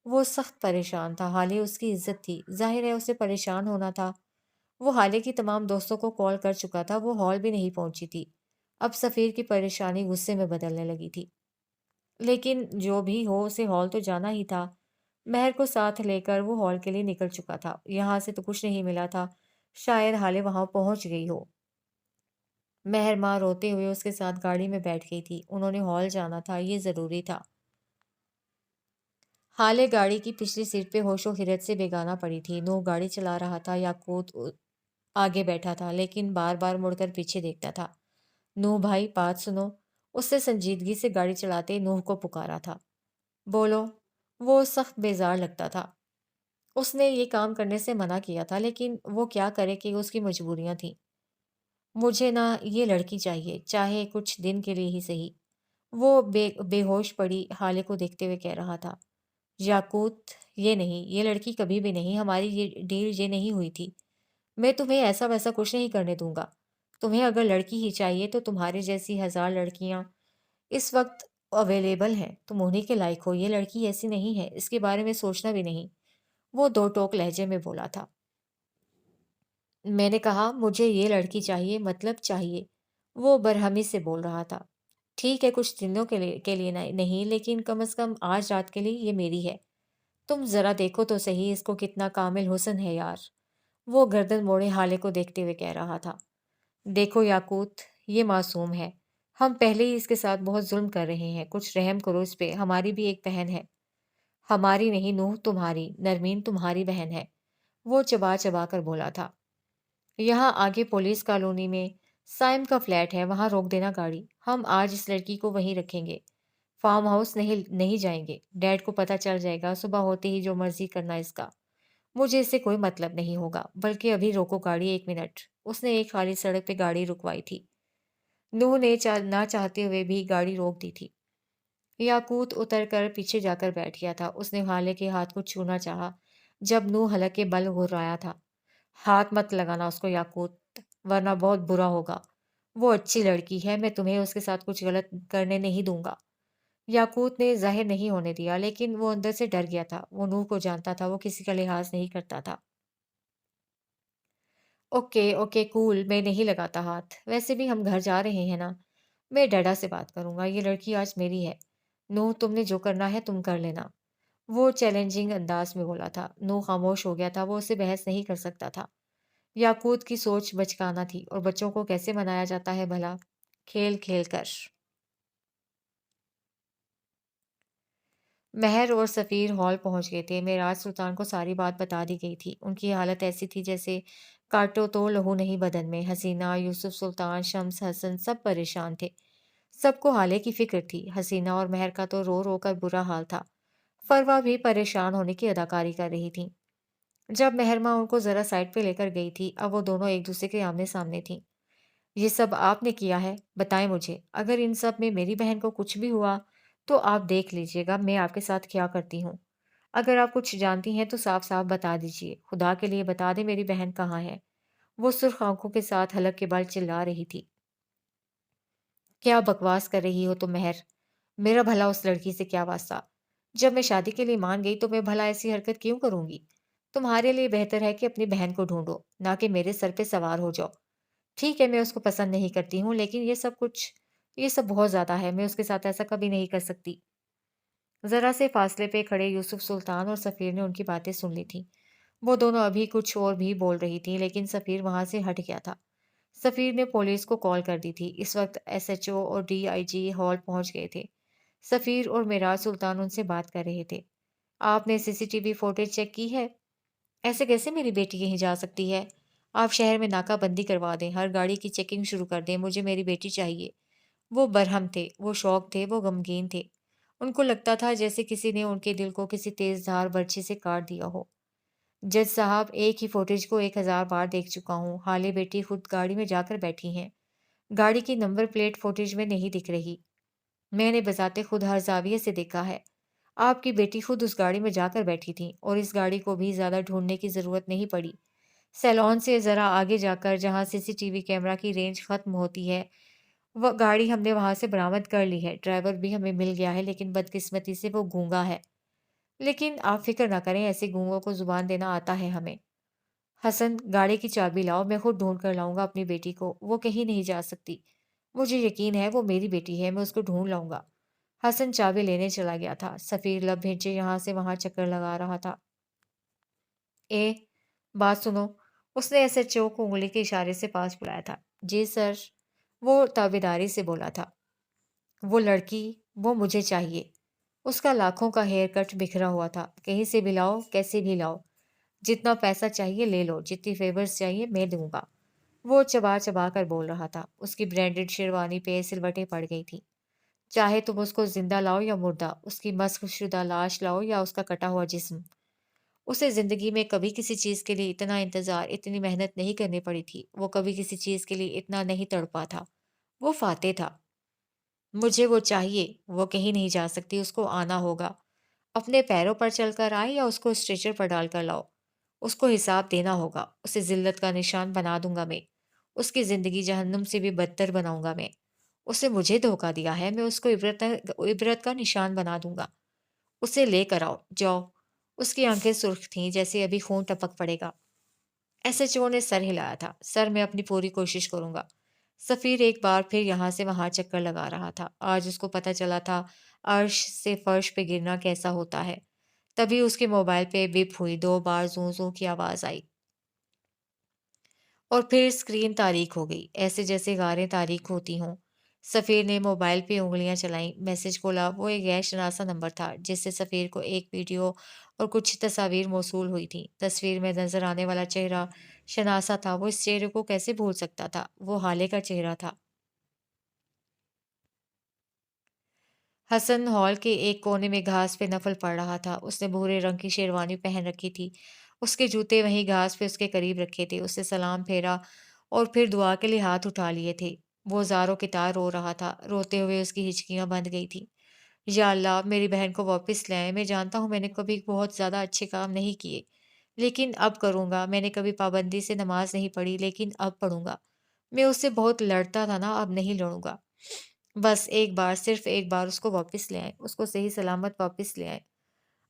وہ سخت پریشان تھا، حالے اس کی عزت تھی، ظاہر ہے اسے پریشان ہونا تھا۔ وہ حالے کی تمام دوستوں کو کال کر چکا تھا، وہ ہال بھی نہیں پہنچی تھی۔ اب سفیر کی پریشانی غصے میں بدلنے لگی تھی۔ لیکن جو بھی ہو اسے ہال تو جانا ہی تھا۔ مہر کو ساتھ لے کر وہ ہال کے لیے نکل چکا تھا۔ یہاں سے تو کچھ نہیں ملا تھا، شاید حالے وہاں پہنچ گئی ہو۔ مہر ماں روتے ہوئے اس کے ساتھ گاڑی میں بیٹھ گئی تھی۔ انہوں نے ہال جانا تھا، یہ ضروری تھا۔ حالے گاڑی کی پچھلی سیٹ پہ ہوش و حرت سے بیگانہ پڑی تھی۔ نور گاڑی چلا رہا تھا، یاقوت آگے بیٹھا تھا لیکن بار بار مڑ کر پیچھے دیکھتا تھا۔ نوح بھائی بات سنو، اس نے سنجیدگی سے گاڑی چلاتے نوح کو پکارا تھا۔ بولو۔ وہ سخت بیزار لگتا تھا۔ اس نے یہ کام کرنے سے منع کیا تھا لیکن وہ کیا کرے کہ اس کی مجبوریاں تھیں۔ مجھے نہ یہ لڑکی چاہیے، چاہے کچھ دن کے لیے ہی صحیح۔ وہ بے ہوش پڑی حالے کو دیکھتے ہوئے کہہ رہا تھا۔ یاقوت، یہ نہیں، یہ لڑکی کبھی بھی نہیں، ہماری یہ ڈیل یہ نہیں ہوئی تھی۔ میں تمہیں ایسا ویسا کچھ نہیں کرنے دوں گا۔ تمہیں اگر لڑکی ہی چاہیے تو تمہارے جیسی ہزار لڑکیاں اس وقت اویلیبل ہیں، تم انہی کے لائق ہو۔ یہ لڑکی ایسی نہیں ہے، اس کے بارے میں سوچنا بھی نہیں۔ وہ دو ٹوک لہجے میں بولا تھا۔ میں نے کہا مجھے یہ لڑکی چاہیے، مطلب چاہیے۔ وہ برہمی سے بول رہا تھا۔ ٹھیک ہے، کچھ دنوں کے لیے نہیں، لیکن کم از کم آج رات کے لیے یہ میری ہے۔ تم ذرا دیکھو تو صحیح اس کو، کتنا کامل حسن ہے یار۔ وہ گردن موڑے حالے کو دیکھتے ہوئے کہہ رہا تھا۔ دیکھو یاقوت، یہ معصوم ہے۔ ہم پہلے ہی اس کے ساتھ بہت ظلم کر رہے ہیں، کچھ رحم کرو اس پہ، ہماری بھی ایک بہن ہے۔ ہماری نہیں نوح، تمہاری، نرمین تمہاری بہن ہے۔ وہ چبا چبا کر بولا تھا۔ یہاں آگے پولیس کالونی میں سائم کا فلیٹ ہے، وہاں روک دینا گاڑی۔ ہم آج اس لڑکی کو وہیں رکھیں گے، فارم ہاؤس نہیں جائیں گے۔ ڈیڈ کو پتہ چل جائے گا، صبح ہوتے ہی جو مرضی کرنا اس کا۔ مجھے اس سے کوئی مطلب نہیں ہوگا، بلکہ ابھی روکو گاڑی، 1 منٹ۔ اس نے ایک خالی سڑک پہ گاڑی رکوائی تھی۔ نوح نے نہ چاہتے ہوئے بھی گاڑی روک دی تھی۔ یاقوت اتر کر پیچھے جا کر بیٹھ گیا تھا۔ اس نے حالے کے ہاتھ کو چھونا چاہا جب نوح حلق کے بل گھرایا تھا۔ ہاتھ مت لگانا اس کو یاقوت، ورنہ بہت برا ہوگا۔ وہ اچھی لڑکی ہے، میں تمہیں اس کے ساتھ کچھ غلط کرنے نہیں دوں گا۔ یاقوت نے ظاہر نہیں ہونے دیا، لیکن وہ اندر سے ڈر گیا تھا۔ وہ نوح کو جانتا تھا، وہ کسی کا لحاظ نہیں کرتا تھا۔ اوکے اوکے کول، میں نہیں لگاتا ہاتھ، ویسے بھی ہم گھر جا رہے ہیں نا۔ میں ڈیڈا سے بات کروں گا، یہ لڑکی آج میری ہے۔ نوح، تم نے جو کرنا ہے تم کر لینا۔ وہ چیلنجنگ انداز میں بولا تھا۔ نوح خاموش ہو گیا تھا، وہ اسے بحث نہیں کر سکتا تھا۔ یاقوت کی سوچ بچکانا تھی، اور بچوں کو کیسے منایا جاتا ہے بھلا؟ کھیل کھیل کر۔ مہر اور سفیر ہال پہنچ گئے تھے۔ معراج سلطان کو ساری بات بتا دی گئی تھی۔ ان کی حالت ایسی تھی جیسے کاٹو تو لہو نہیں بدن میں۔ حسینہ، یوسف سلطان، شمس، حسن سب پریشان تھے۔ سب کو حالے کی فکر تھی۔ حسینہ اور مہر کا تو رو رو کر برا حال تھا۔ فروا بھی پریشان ہونے کی اداکاری کر رہی تھی۔ جب مہرماں ان کو ذرا سائڈ پہ لے کر گئی تھی، اب وہ دونوں ایک دوسرے کے آمنے سامنے تھیں۔ یہ سب آپ نے کیا ہے؟ بتائیں مجھے، اگر ان سب میں میری بہن کو کچھ بھی ہوا تو آپ دیکھ لیجئے گا میں آپ کے ساتھ کیا کرتی ہوں۔ اگر آپ کچھ جانتی ہیں تو صاف صاف بتا دیجئے، خدا کے لیے بتا دیں میری بہن کہاں ہے۔ وہ سرخ آنکھوں کے ساتھ حلق کے بل چلا رہی تھی۔ کیا بکواس کر رہی ہو تم مہر؟ میرا بھلا اس لڑکی سے کیا واسطہ؟ جب میں شادی کے لیے مان گئی تو میں بھلا ایسی حرکت کیوں کروں گی؟ تمہارے لیے بہتر ہے کہ اپنی بہن کو ڈھونڈو، نہ کہ میرے سر پہ سوار ہو جاؤ۔ ٹھیک ہے، میں اس کو پسند نہیں کرتی ہوں، لیکن یہ سب بہت زیادہ ہے، میں اس کے ساتھ ایسا کبھی نہیں کر سکتی۔ ذرا سے فاصلے پہ کھڑے یوسف سلطان اور سفیر نے ان کی باتیں سن لی تھیں۔ وہ دونوں ابھی کچھ اور بھی بول رہی تھی، لیکن سفیر وہاں سے ہٹ گیا تھا۔ سفیر نے پولیس کو کال کر دی تھی۔ اس وقت ایس ایچ او اور ڈی آئی جی ہال پہنچ گئے تھے۔ سفیر اور معراج سلطان ان سے بات کر رہے تھے۔ آپ نے C C T V footage check کی ہے؟ ایسے کیسے میری بیٹی کہیں جا سکتی ہے؟ آپ شہر میں ناکہ بندی کروا دیں، ہر گاڑی کی چیکنگ شروع کر دیں، مجھے میری بیٹی چاہیے۔ وہ برہم تھے، وہ شوق تھے، وہ غمگین تھے۔ ان کو لگتا تھا جیسے کسی نے ان کے دل کو کسی تیز دھار برچھی سے کاٹ دیا ہو۔ جج صاحب، ایک ہی فوٹیج کو 1000 بار دیکھ چکا ہوں۔ حالے بیٹی خود گاڑی میں جا کر بیٹھی ہیں۔ گاڑی کی نمبر پلیٹ فوٹیج میں نہیں دکھ رہی۔ میں نے بذات خود ہر زاویے سے دیکھا ہے۔ آپ کی بیٹی خود اس گاڑی میں جا کر بیٹھی تھی، اور اس گاڑی کو بھی زیادہ ڈھونڈنے کی ضرورت نہیں پڑی۔ سیلون سے ذرا آگے جا کر جہاں سی سی ٹی وی کیمرہ کی رینج ختم ہوتی ہے، وہ گاڑی ہم نے وہاں سے برآمد کر لی ہے، ڈرائیور بھی ہمیں مل گیا ہے، لیکن بدقسمتی سے وہ گونگا ہے۔ لیکن آپ فکر نہ کریں، ایسے گونگوں کو زبان دینا آتا ہے ہمیں۔ حسن، گاڑی کی چابی لاؤ، میں خود ڈھونڈ کر لاؤں گا اپنی بیٹی کو، وہ کہیں نہیں جا سکتی۔ مجھے یقین ہے وہ میری بیٹی ہے، میں اس کو ڈھونڈ لاؤں گا۔ حسن چابی لینے چلا گیا تھا۔ سفیر لب بھیجے یہاں سے وہاں چکر لگا رہا تھا۔ اے، بات سنو، اس نے ایس ایچ او کو انگلی کے اشارے سے پاس بلایا تھا۔ جی سر، وہ تابیداری سے بولا تھا۔ وہ لڑکی، وہ مجھے چاہیے۔ اس کا لاکھوں کا ہیئر کٹ بکھرا ہوا تھا۔ کہیں سے بھی لاؤ، کیسے بھی لاؤ، جتنا پیسہ چاہیے لے لو، جتنی فیورز چاہیے میں دوں گا۔ وہ چبا چبا کر بول رہا تھا۔ اس کی برینڈڈ شیروانی پہ سلوٹیں پڑ گئی تھی۔ چاہے تم اس کو زندہ لاؤ یا مردہ، اس کی مسخ شدہ لاش لاؤ یا اس کا کٹا ہوا جسم، اسے زندگی میں کبھی کسی چیز کے لیے اتنا انتظار، اتنی محنت نہیں کرنی پڑی تھی۔ وہ کبھی کسی چیز کے لیے اتنا نہیں تڑپا تھا۔ وہ فاتح تھا۔ مجھے وہ چاہیے، وہ کہیں نہیں جا سکتی، اس کو آنا ہوگا۔ اپنے پیروں پر چل کر آئے یا اس کو اسٹریچر پر ڈال کر لاؤ، اس کو حساب دینا ہوگا۔ اسے ذلت کا نشان بنا دوں گا میں، اس کی زندگی جہنم سے بھی بدتر بناؤں گا میں۔ اسے مجھے دھوکہ دیا ہے، میں اس کو عبرت کا نشان بنا دوں گا۔ اسے لے کر آؤ، جاؤ۔ اس کی آنکھیں سرخ تھیں جیسے ابھی خون ٹپک پڑے گا۔ ایس ایچ او نے سر ہلایا تھا۔ سر، میں اپنی پوری کوشش کروں گا۔ سفیر ایک بار پھر یہاں سے وہاں چکر لگا رہا تھا۔ آج اس کو پتہ چلا تھا عرش سے فرش پہ گرنا کیسا ہوتا ہے۔ تبھی اس کے موبائل پہ بپ ہوئی، 2 بار زوں زوں کی آواز آئی اور پھر اسکرین تاریک ہو گئی، ایسے جیسے غاریں تاریک ہوتی ہوں۔ سفیر نے موبائل پہ انگلیاں چلائیں، میسج کھولا۔ وہ ایک غیر شناسا نمبر تھا جس سے سفیر کو ایک ویڈیو اور کچھ تصاویر موصول ہوئی تھیں۔ تصویر میں نظر آنے والا چہرہ شناسا تھا۔ وہ اس چہرے کو کیسے بھول سکتا تھا؟ وہ حالے کا چہرہ تھا۔ حسن ہال کے ایک کونے میں گھاس پہ نفل پڑ رہا تھا۔ اس نے بھورے رنگ کی شیروانی پہن رکھی تھی۔ اس کے جوتے وہیں گھاس پہ اس کے قریب رکھے تھے۔ اس سے سلام پھیرا اور پھر دعا کے لیے ہاتھ اٹھا لیے تھے۔ وہ زاروں کی طرح رو رہا تھا۔ روتے ہوئے اس کی ہچکیاں بند گئی تھیں۔ یا اللہ، میری بہن کو واپس لے آئے۔ میں جانتا ہوں میں نے کبھی بہت زیادہ اچھے کام نہیں کیے، لیکن اب کروں گا۔ میں نے کبھی پابندی سے نماز نہیں پڑھی، لیکن اب پڑھوں گا۔ میں اس سے بہت لڑتا تھا نا، اب نہیں لڑوں گا۔ بس ایک بار، صرف ایک بار اس کو واپس لے آئیں، اس کو صحیح سلامت واپس لے آئیں۔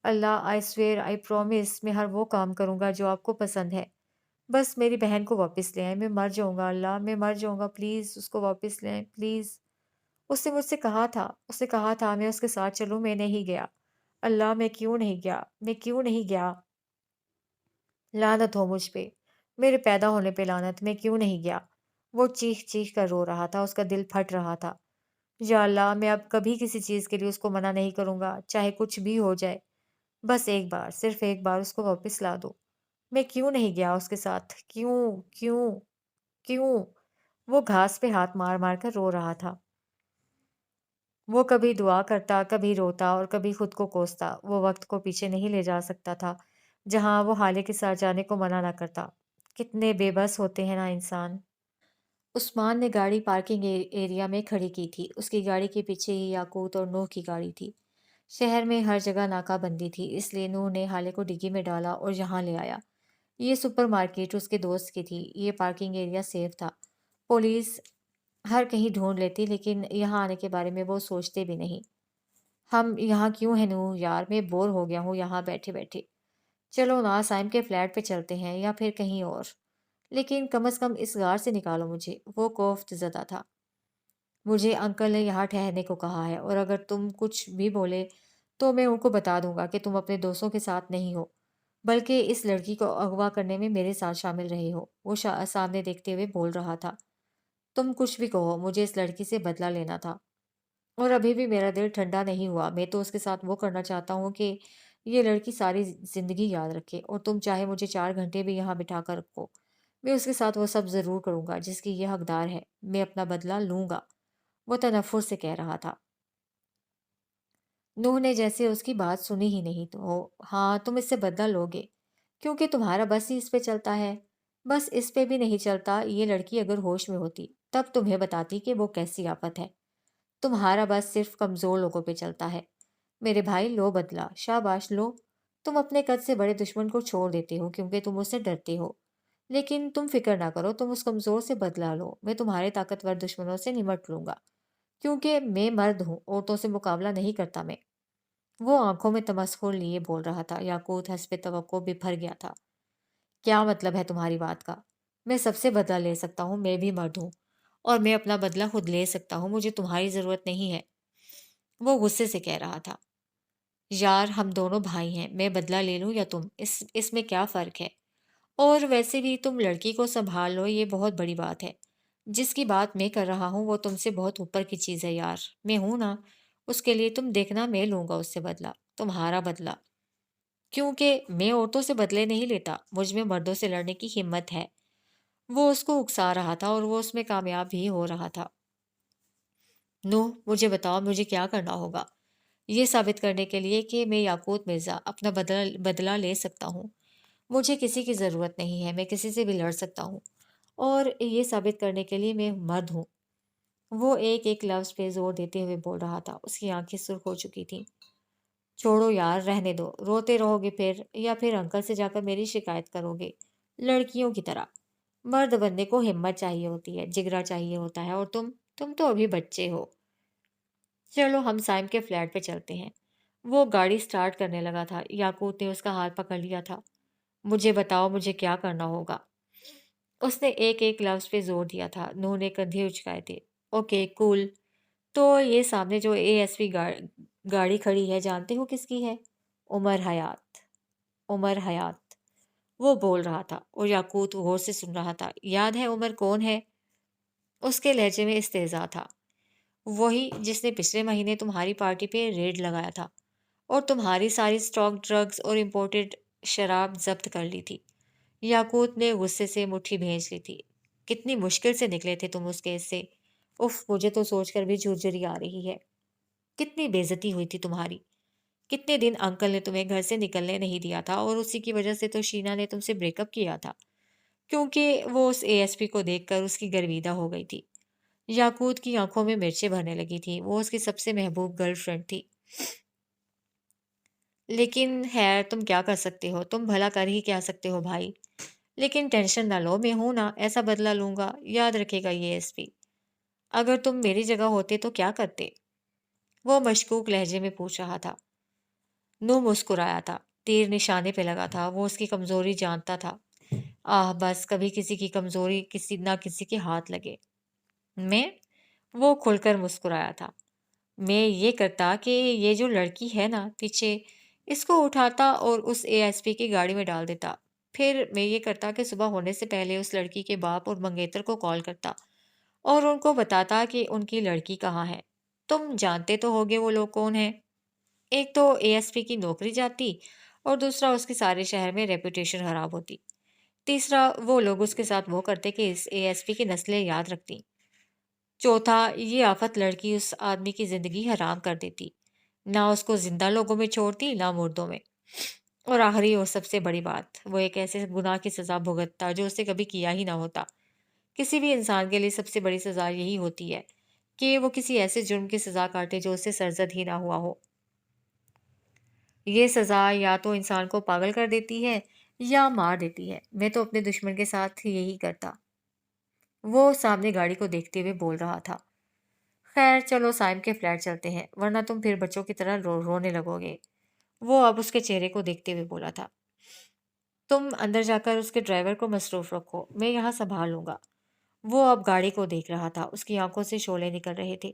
اللہ، آئی سویئر، آئی پرومس، میں ہر وہ کام کروں گا جو آپ کو پسند ہے۔ بس میری بہن کو واپس لے آئیں، میں مر جاؤں گا اللہ، میں مر جاؤں گا، پلیز اس کو واپس لے آئیں، پلیز۔ اس نے مجھ سے کہا تھا، اس نے کہا تھا میں اس کے ساتھ چلوں، میں نہیں گیا۔ اللہ، میں کیوں نہیں گیا، میں کیوں نہیں گیا؟ لعنت ہو مجھ پہ، میرے پیدا ہونے پہ لعنت، میں کیوں نہیں گیا؟ وہ چیخ چیخ کر رو رہا تھا، اس کا دل پھٹ رہا تھا۔ یا اللہ، میں اب کبھی کسی چیز کے لیے اس کو منع نہیں کروں گا، چاہے کچھ بھی ہو جائے۔ بس ایک بار، صرف ایک بار اس کو واپس لا دو۔ میں کیوں نہیں گیا اس کے ساتھ؟ کیوں؟ کیوں؟ کیوں؟ وہ گھاس پہ ہاتھ مار مار کر رو رہا تھا۔ وہ کبھی دعا کرتا، کبھی روتا اور کبھی خود کو کوستا۔ وہ وقت کو پیچھے نہیں لے جا سکتا تھا جہاں وہ حالے کے ساتھ جانے کو منع نہ کرتا۔ کتنے بے بس ہوتے ہیں نا انسان۔ عثمان نے گاڑی پارکنگ ایریا میں کھڑی کی تھی۔ اس کی گاڑی کے پیچھے ہی یاقوت اور نوح کی گاڑی تھی۔ شہر میں ہر جگہ ناکہ بندی تھی، اس لیے نوح نے حالے کو ڈگی میں ڈالا اور یہاں لے آیا۔ یہ سپر مارکیٹ اس کے دوست کی تھی، یہ پارکنگ ایریا سیف تھا۔ پولیس ہر کہیں ڈھونڈ لیتی، لیکن یہاں آنے کے بارے میں وہ سوچتے بھی نہیں۔ ہم یہاں کیوں ہیں نوح یار، میں بور ہو گیا ہوں یہاں بیٹھے بیٹھے۔ چلو نا سائم کے فلیٹ پہ چلتے ہیں یا پھر کہیں اور، لیکن کم از کم اس غار سے نکالو مجھے۔ وہ کوفت زدہ تھا۔ مجھے انکل نے یہاں ٹھہرنے کو کہا ہے، اور اگر تم کچھ بھی بولے تو میں ان کو بتا دوں گا کہ تم اپنے دوستوں کے ساتھ نہیں ہو، بلکہ اس لڑکی کو اغوا کرنے میں میرے ساتھ شامل رہے ہو۔ وہ سامنے دیکھتے ہوئے بول رہا تھا۔ تم کچھ بھی کہو، مجھے اس لڑکی سے بدلہ لینا تھا، اور ابھی بھی میرا دل ٹھنڈا نہیں ہوا۔ میں تو اس کے ساتھ وہ کرنا چاہتا ہوں کہ یہ لڑکی ساری زندگی یاد رکھے، اور تم چاہے مجھے 4 گھنٹے بھی یہاں بٹھا کر رکھو، میں اس کے ساتھ وہ سب ضرور کروں گا جس کی یہ حقدار ہے۔ میں اپنا بدلہ لوں گا، وہ تنفر سے کہہ رہا تھا۔ نوح نے جیسے اس کی بات سنی ہی نہیں۔ تو ہاں، تم اس سے بدلہ لوگے کیونکہ تمہارا بس ہی اس پہ چلتا ہے۔ بس اس پہ بھی نہیں چلتا، یہ لڑکی اگر ہوش میں ہوتی تب تمہیں بتاتی کہ وہ کیسی آفت ہے۔ تمہارا بس صرف کمزور لوگوں پہ چلتا ہے۔ میرے بھائی، لو بدلہ، شاباش لو۔ تم اپنے قد سے بڑے دشمن کو چھوڑ دیتے ہو کیونکہ تم اس سے ڈرتے ہو۔ لیکن تم فکر نہ کرو، تم اس کمزور سے بدلا لو، میں تمہارے طاقتور دشمنوں سے نمٹ لوں گا، کیونکہ میں مرد ہوں، عورتوں سے مقابلہ نہیں کرتا میں۔ وہ آنکھوں میں تمسخر لیے بول رہا تھا۔ یاقوت حسب توقع بھر گیا تھا۔ کیا مطلب ہے تمہاری بات کا؟ میں سب سے بدلہ لے سکتا ہوں، میں بھی مرد ہوں، اور میں اپنا بدلہ خود لے سکتا ہوں، مجھے تمہاری ضرورت نہیں ہے، وہ غصے سے کہہ رہا تھا۔ یار ہم دونوں بھائی ہیں، میں بدلہ لے لوں یا تم، اس میں کیا فرق ہے؟ اور ویسے بھی تم لڑکی کو سنبھال لو، یہ بہت بڑی بات ہے۔ جس کی بات میں کر رہا ہوں وہ تم سے بہت اوپر کی چیز ہے یار، میں ہوں نا، اس کے لیے تم دیکھنا میں لوں گا اس سے بدلہ، تمہارا بدلہ، کیونکہ میں عورتوں سے بدلے نہیں لیتا، مجھ میں مردوں سے لڑنے کی ہمت ہے۔ وہ اس کو اکسا رہا تھا اور وہ اس میں کامیاب بھی ہو رہا تھا۔ نو، مجھے بتاؤ مجھے کیا کرنا ہوگا یہ ثابت کرنے کے لیے کہ میں یاقوت مرزا اپنا بدلہ لے سکتا ہوں۔ مجھے کسی کی ضرورت نہیں ہے، میں کسی سے بھی لڑ سکتا ہوں، اور یہ ثابت کرنے کے لیے میں مرد ہوں۔ وہ ایک ایک لفظ پہ زور دیتے ہوئے بول رہا تھا، اس کی آنکھیں سرخ ہو چکی تھیں۔ چھوڑو یار، رہنے دو، روتے رہو گے پھر، یا پھر انکل سے جا کر میری شکایت کرو گے، لڑکیوں کی طرح۔ مرد بننے کو ہمت چاہیے ہوتی ہے، جگرا چاہیے ہوتا ہے، اور تم تو ابھی بچے ہو۔ چلو ہم سائم کے فلیٹ پہ چلتے ہیں۔ وہ گاڑی سٹارٹ کرنے لگا تھا، یاقوت نے اس کا ہاتھ پکڑ لیا تھا۔ مجھے بتاؤ مجھے کیا کرنا ہوگا؟ اس نے ایک ایک لفظ پہ زور دیا تھا۔ نور نے کندھے اچکائے تھے۔ اوکے کول، تو یہ سامنے جو اے ایس پی گاڑی کھڑی ہے جانتے ہو کس کی ہے؟ عمر حیات، عمر حیات، وہ بول رہا تھا، اور یاقوت غور سے سن رہا تھا۔ یاد ہے عمر کون ہے؟ اس کے لہجے میں استہزا تھا۔ وہی جس نے پچھلے مہینے تمہاری پارٹی پہ ریڈ لگایا تھا اور تمہاری ساری سٹاک ڈرگز اور امپورٹڈ شراب ضبط کر لی تھی۔ یاقوت نے غصے سے مٹھی بھینچ لی تھی۔ کتنی مشکل سے نکلے تھے تم اس کیس سے۔ اف، مجھے تو سوچ کر بھی جھرجھری آ رہی ہے۔ کتنی بے عزتی ہوئی تھی تمہاری۔ کتنے دن انکل نے تمہیں گھر سے نکلنے نہیں دیا تھا، اور اسی کی وجہ سے تو شینا نے تم سے بریک اپ کیا تھا، کیونکہ وہ اس اے ایس پی کو دیکھ کر اس کی گرویدہ ہو گئی تھی۔ یاقوت کی آنکھوں میں مرچیں بھرنے لگی تھی، وہ اس کی سب سے محبوب گرل فرینڈ تھی۔ لیکن خیر تم کیا کر سکتے ہو، تم بھلا کر ہی کیا سکتے ہو بھائی۔ لیکن ٹینشن نہ لو، میں ہوں نا، ایسا بدلہ لوں گا، یاد رکھے گا یہ ایس پی۔ اگر تم میری جگہ ہوتے تو کیا کرتے؟ وہ مشکوک لہجے میں پوچھ رہا تھا۔ نو مسکرایا تھا۔ تیر نشانے پہ لگا تھا، وہ اس کی کمزوری جانتا تھا۔ آہ بس کبھی کسی کی کمزوری کسی کے ہاتھ لگے۔ میں، وہ کھل کر مسکرایا تھا، میں یہ کرتا کہ یہ جو لڑکی ہے نا پیچھے، اس کو اٹھاتا اور اس اے ایس پی کی گاڑی میں ڈال دیتا۔ پھر میں یہ کرتا کہ صبح ہونے سے پہلے اس لڑکی کے باپ اور منگیتر کو کال کرتا اور ان کو بتاتا کہ ان کی لڑکی کہاں ہے۔ تم جانتے تو ہوگے وہ لوگ کون ہیں۔ ایک تو اے ایس پی کی نوکری جاتی، اور دوسرا اس کے سارے شہر میں ریپوٹیشن خراب ہوتی، تیسرا وہ لوگ اس کے ساتھ وہ کرتے کہ اس اے ایس پی کی نسلیں یاد رکھتی، چوتھا یہ آفت لڑکی اس آدمی کی زندگی حرام کر دیتی، نہ اس کو زندہ لوگوں میں چھوڑتی نہ مردوں میں، اور آخری اور سب سے بڑی بات، وہ ایک ایسے گناہ کی سزا بھگتتا جو اسے کبھی کیا ہی نہ ہوتا۔ کسی بھی انسان کے لیے سب سے بڑی سزا یہی ہوتی ہے کہ وہ کسی ایسے جرم کی سزا کاٹے جو اسے سرزد ہی نہ ہوا ہو۔ یہ سزا یا تو انسان کو پاگل کر دیتی ہے یا مار دیتی ہے۔ میں تو اپنے دشمن کے ساتھ یہی کرتا۔ وہ سامنے گاڑی کو دیکھتے ہوئے بول رہا تھا۔ خیر چلو سائم کے فلیٹ چلتے ہیں، ورنہ تم پھر بچوں کی طرح رونے لگو گے۔ وہ اب اس کے چہرے کو دیکھتے ہوئے بولا تھا۔ تم اندر جا کر اس کے ڈرائیور کو مصروف رکھو، میں یہاں سنبھال لوں گا۔ وہ اب گاڑی کو دیکھ رہا تھا، اس کی آنکھوں سے شعلے نکل رہے تھے۔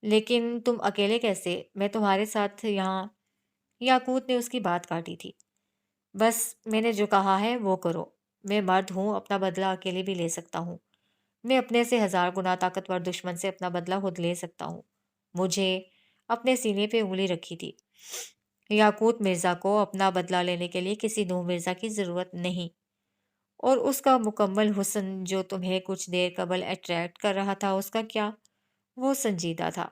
لیکن تم اکیلے کیسے؟ میں تمہارے ساتھ یہاں۔ یاقوت نے اس کی بات کاٹی تھی۔ بس میں نے جو کہا ہے وہ کرو، میں مرد ہوں، اپنا بدلہ اکیلے بھی لے سکتا ہوں، میں اپنے سے 1000 گنا طاقتور دشمن سے اپنا بدلہ خود لے سکتا ہوں۔ مجھے اپنے سینے پہ انگلی رکھی تھی۔ یاقوت مرزا کو اپنا بدلہ لینے کے لیے کسی نوح مرزا کی ضرورت نہیں، اور اس کا مکمل حسن جو تمہیں کچھ دیر قبل اٹریکٹ کر رہا تھا اس کا کیا؟ وہ سنجیدہ تھا۔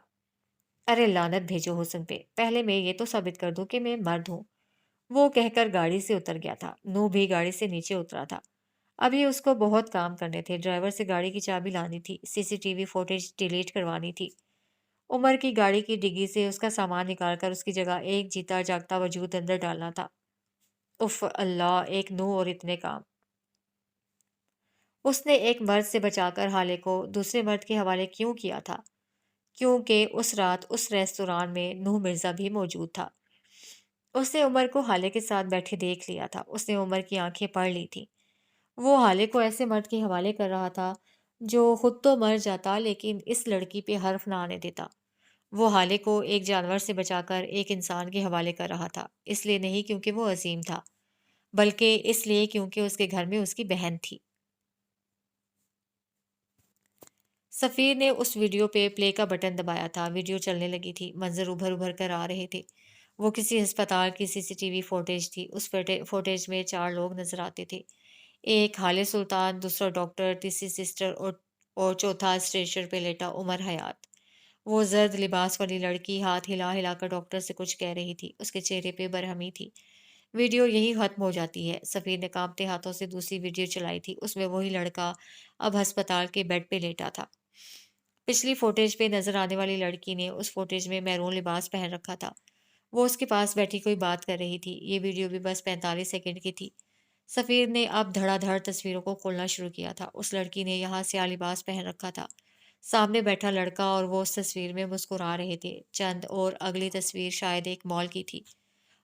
ارے لعنت بھیجو حسن پہ، پہلے میں یہ تو ثابت کر دوں کہ میں مرد ہوں۔ وہ کہہ کر گاڑی سے اتر گیا تھا۔ نو بھی گاڑی سے نیچے اترا تھا۔ ابھی اس کو بہت کام کرنے تھے، ڈرائیور سے گاڑی کی چابی لانی تھی، C C T V footage delete کروانی تھی، عمر کی گاڑی کی ڈگی سے اس کا سامان نکال کر اس کی جگہ ایک جیتا جاگتا وجود اندر ڈالنا تھا۔ اف اللہ، ایک نو اور اتنے کام۔ اس نے ایک مرد سے بچا کر حالے کو دوسرے مرد کے حوالے کیوں کیا تھا؟ کیونکہ اس رات اس ریستوران میں نوح مرزا بھی موجود تھا۔ اس نے عمر کو حالے کے ساتھ بیٹھے دیکھ لیا تھا۔ اس نے عمر کی آنکھیں پڑھ لی تھی۔ وہ حالے کو ایسے مرد کے حوالے کر رہا تھا جو خود تو مر جاتا لیکن اس لڑکی پہ حرف نہ آنے دیتا۔ وہ حالے کو ایک جانور سے بچا کر ایک انسان کے حوالے کر رہا تھا، اس لیے نہیں کیونکہ وہ عظیم تھا، بلکہ اس لیے کیونکہ اس کے گھر میں اس کی بہن تھی۔ سفیر نے اس ویڈیو پہ پلے کا بٹن دبایا تھا۔ ویڈیو چلنے لگی تھی، منظر ابھر ابھر کر آ رہے تھے۔ وہ کسی ہسپتال کی سی سی ٹی وی فوٹیج تھی۔ اس فوٹیج میں 4 لوگ نظر آتے تھے، ایک حالے سلطان، دوسرا ڈاکٹر، تیسری سسٹر اور چوتھا اسٹریچر پہ لیٹا عمر حیات۔ وہ زرد لباس والی لڑکی ہاتھ ہلا ہلا کر ڈاکٹر سے کچھ کہہ رہی تھی، اس کے چہرے پہ برہمی تھی۔ ویڈیو یہی ختم ہو جاتی ہے۔ سفیر نے کانپتے ہاتھوں سے دوسری ویڈیو چلائی تھی، اس میں وہی لڑکا اب ہسپتال کے بیڈ پہ لیٹا تھا۔ پچھلی فوٹیج پہ نظر آنے والی لڑکی نے اس فوٹیج میں میرون لباس پہن رکھا تھا۔ وہ اس کے پاس بیٹھی کوئی بات کر رہی تھی۔ یہ ویڈیو بھی بس 45 سیکنڈ کی تھی۔ سفیر نے اب دھڑا دھڑ تصویروں کو کھولنا شروع کیا تھا۔ اس لڑکی نے یہاں سیاہ لباس پہن رکھا تھا، سامنے بیٹھا لڑکا اور وہ اس تصویر میں مسکرا رہے تھے۔ چند اور اگلی تصویر شاید ایک مال کی تھی۔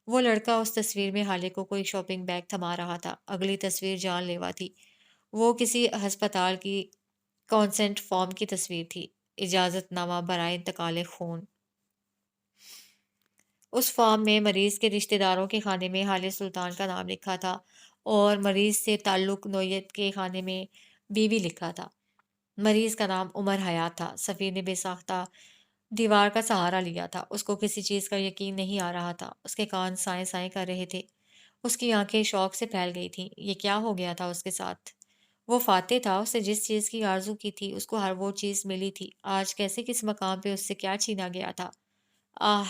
وہ لڑکا اس تصویر میں حالے کو کوئی شاپنگ بیگ تھما رہا تھا۔ اگلی تصویر جان لیوا تھی۔ وہ کسی ہسپتال کی کانسنٹ فارم کی تصویر تھی، اجازت نامہ برائے انتقال خون۔ اس فارم میں مریض کے رشتہ داروں کے خانے میں حالے سلطان کا نام لکھا تھا اور مریض سے تعلق نوعیت کے خانے میں بیوی لکھا تھا۔ مریض کا نام عمر حیات تھا۔ سفیر نے بے ساختہ دیوار کا سہارا لیا تھا۔ اس کو کسی چیز کا یقین نہیں آ رہا تھا۔ اس کے کان سائیں سائیں کر رہے تھے۔ اس کی آنکھیں شوق سے پھیل گئی تھیں۔ یہ کیا ہو گیا تھا اس کے ساتھ؟ وہ فاتح تھا، اسے جس چیز کی آرزو کی تھی اس کو ہر وہ چیز ملی تھی۔ آج کیسے کس مقام پہ اس سے کیا چھینا گیا تھا؟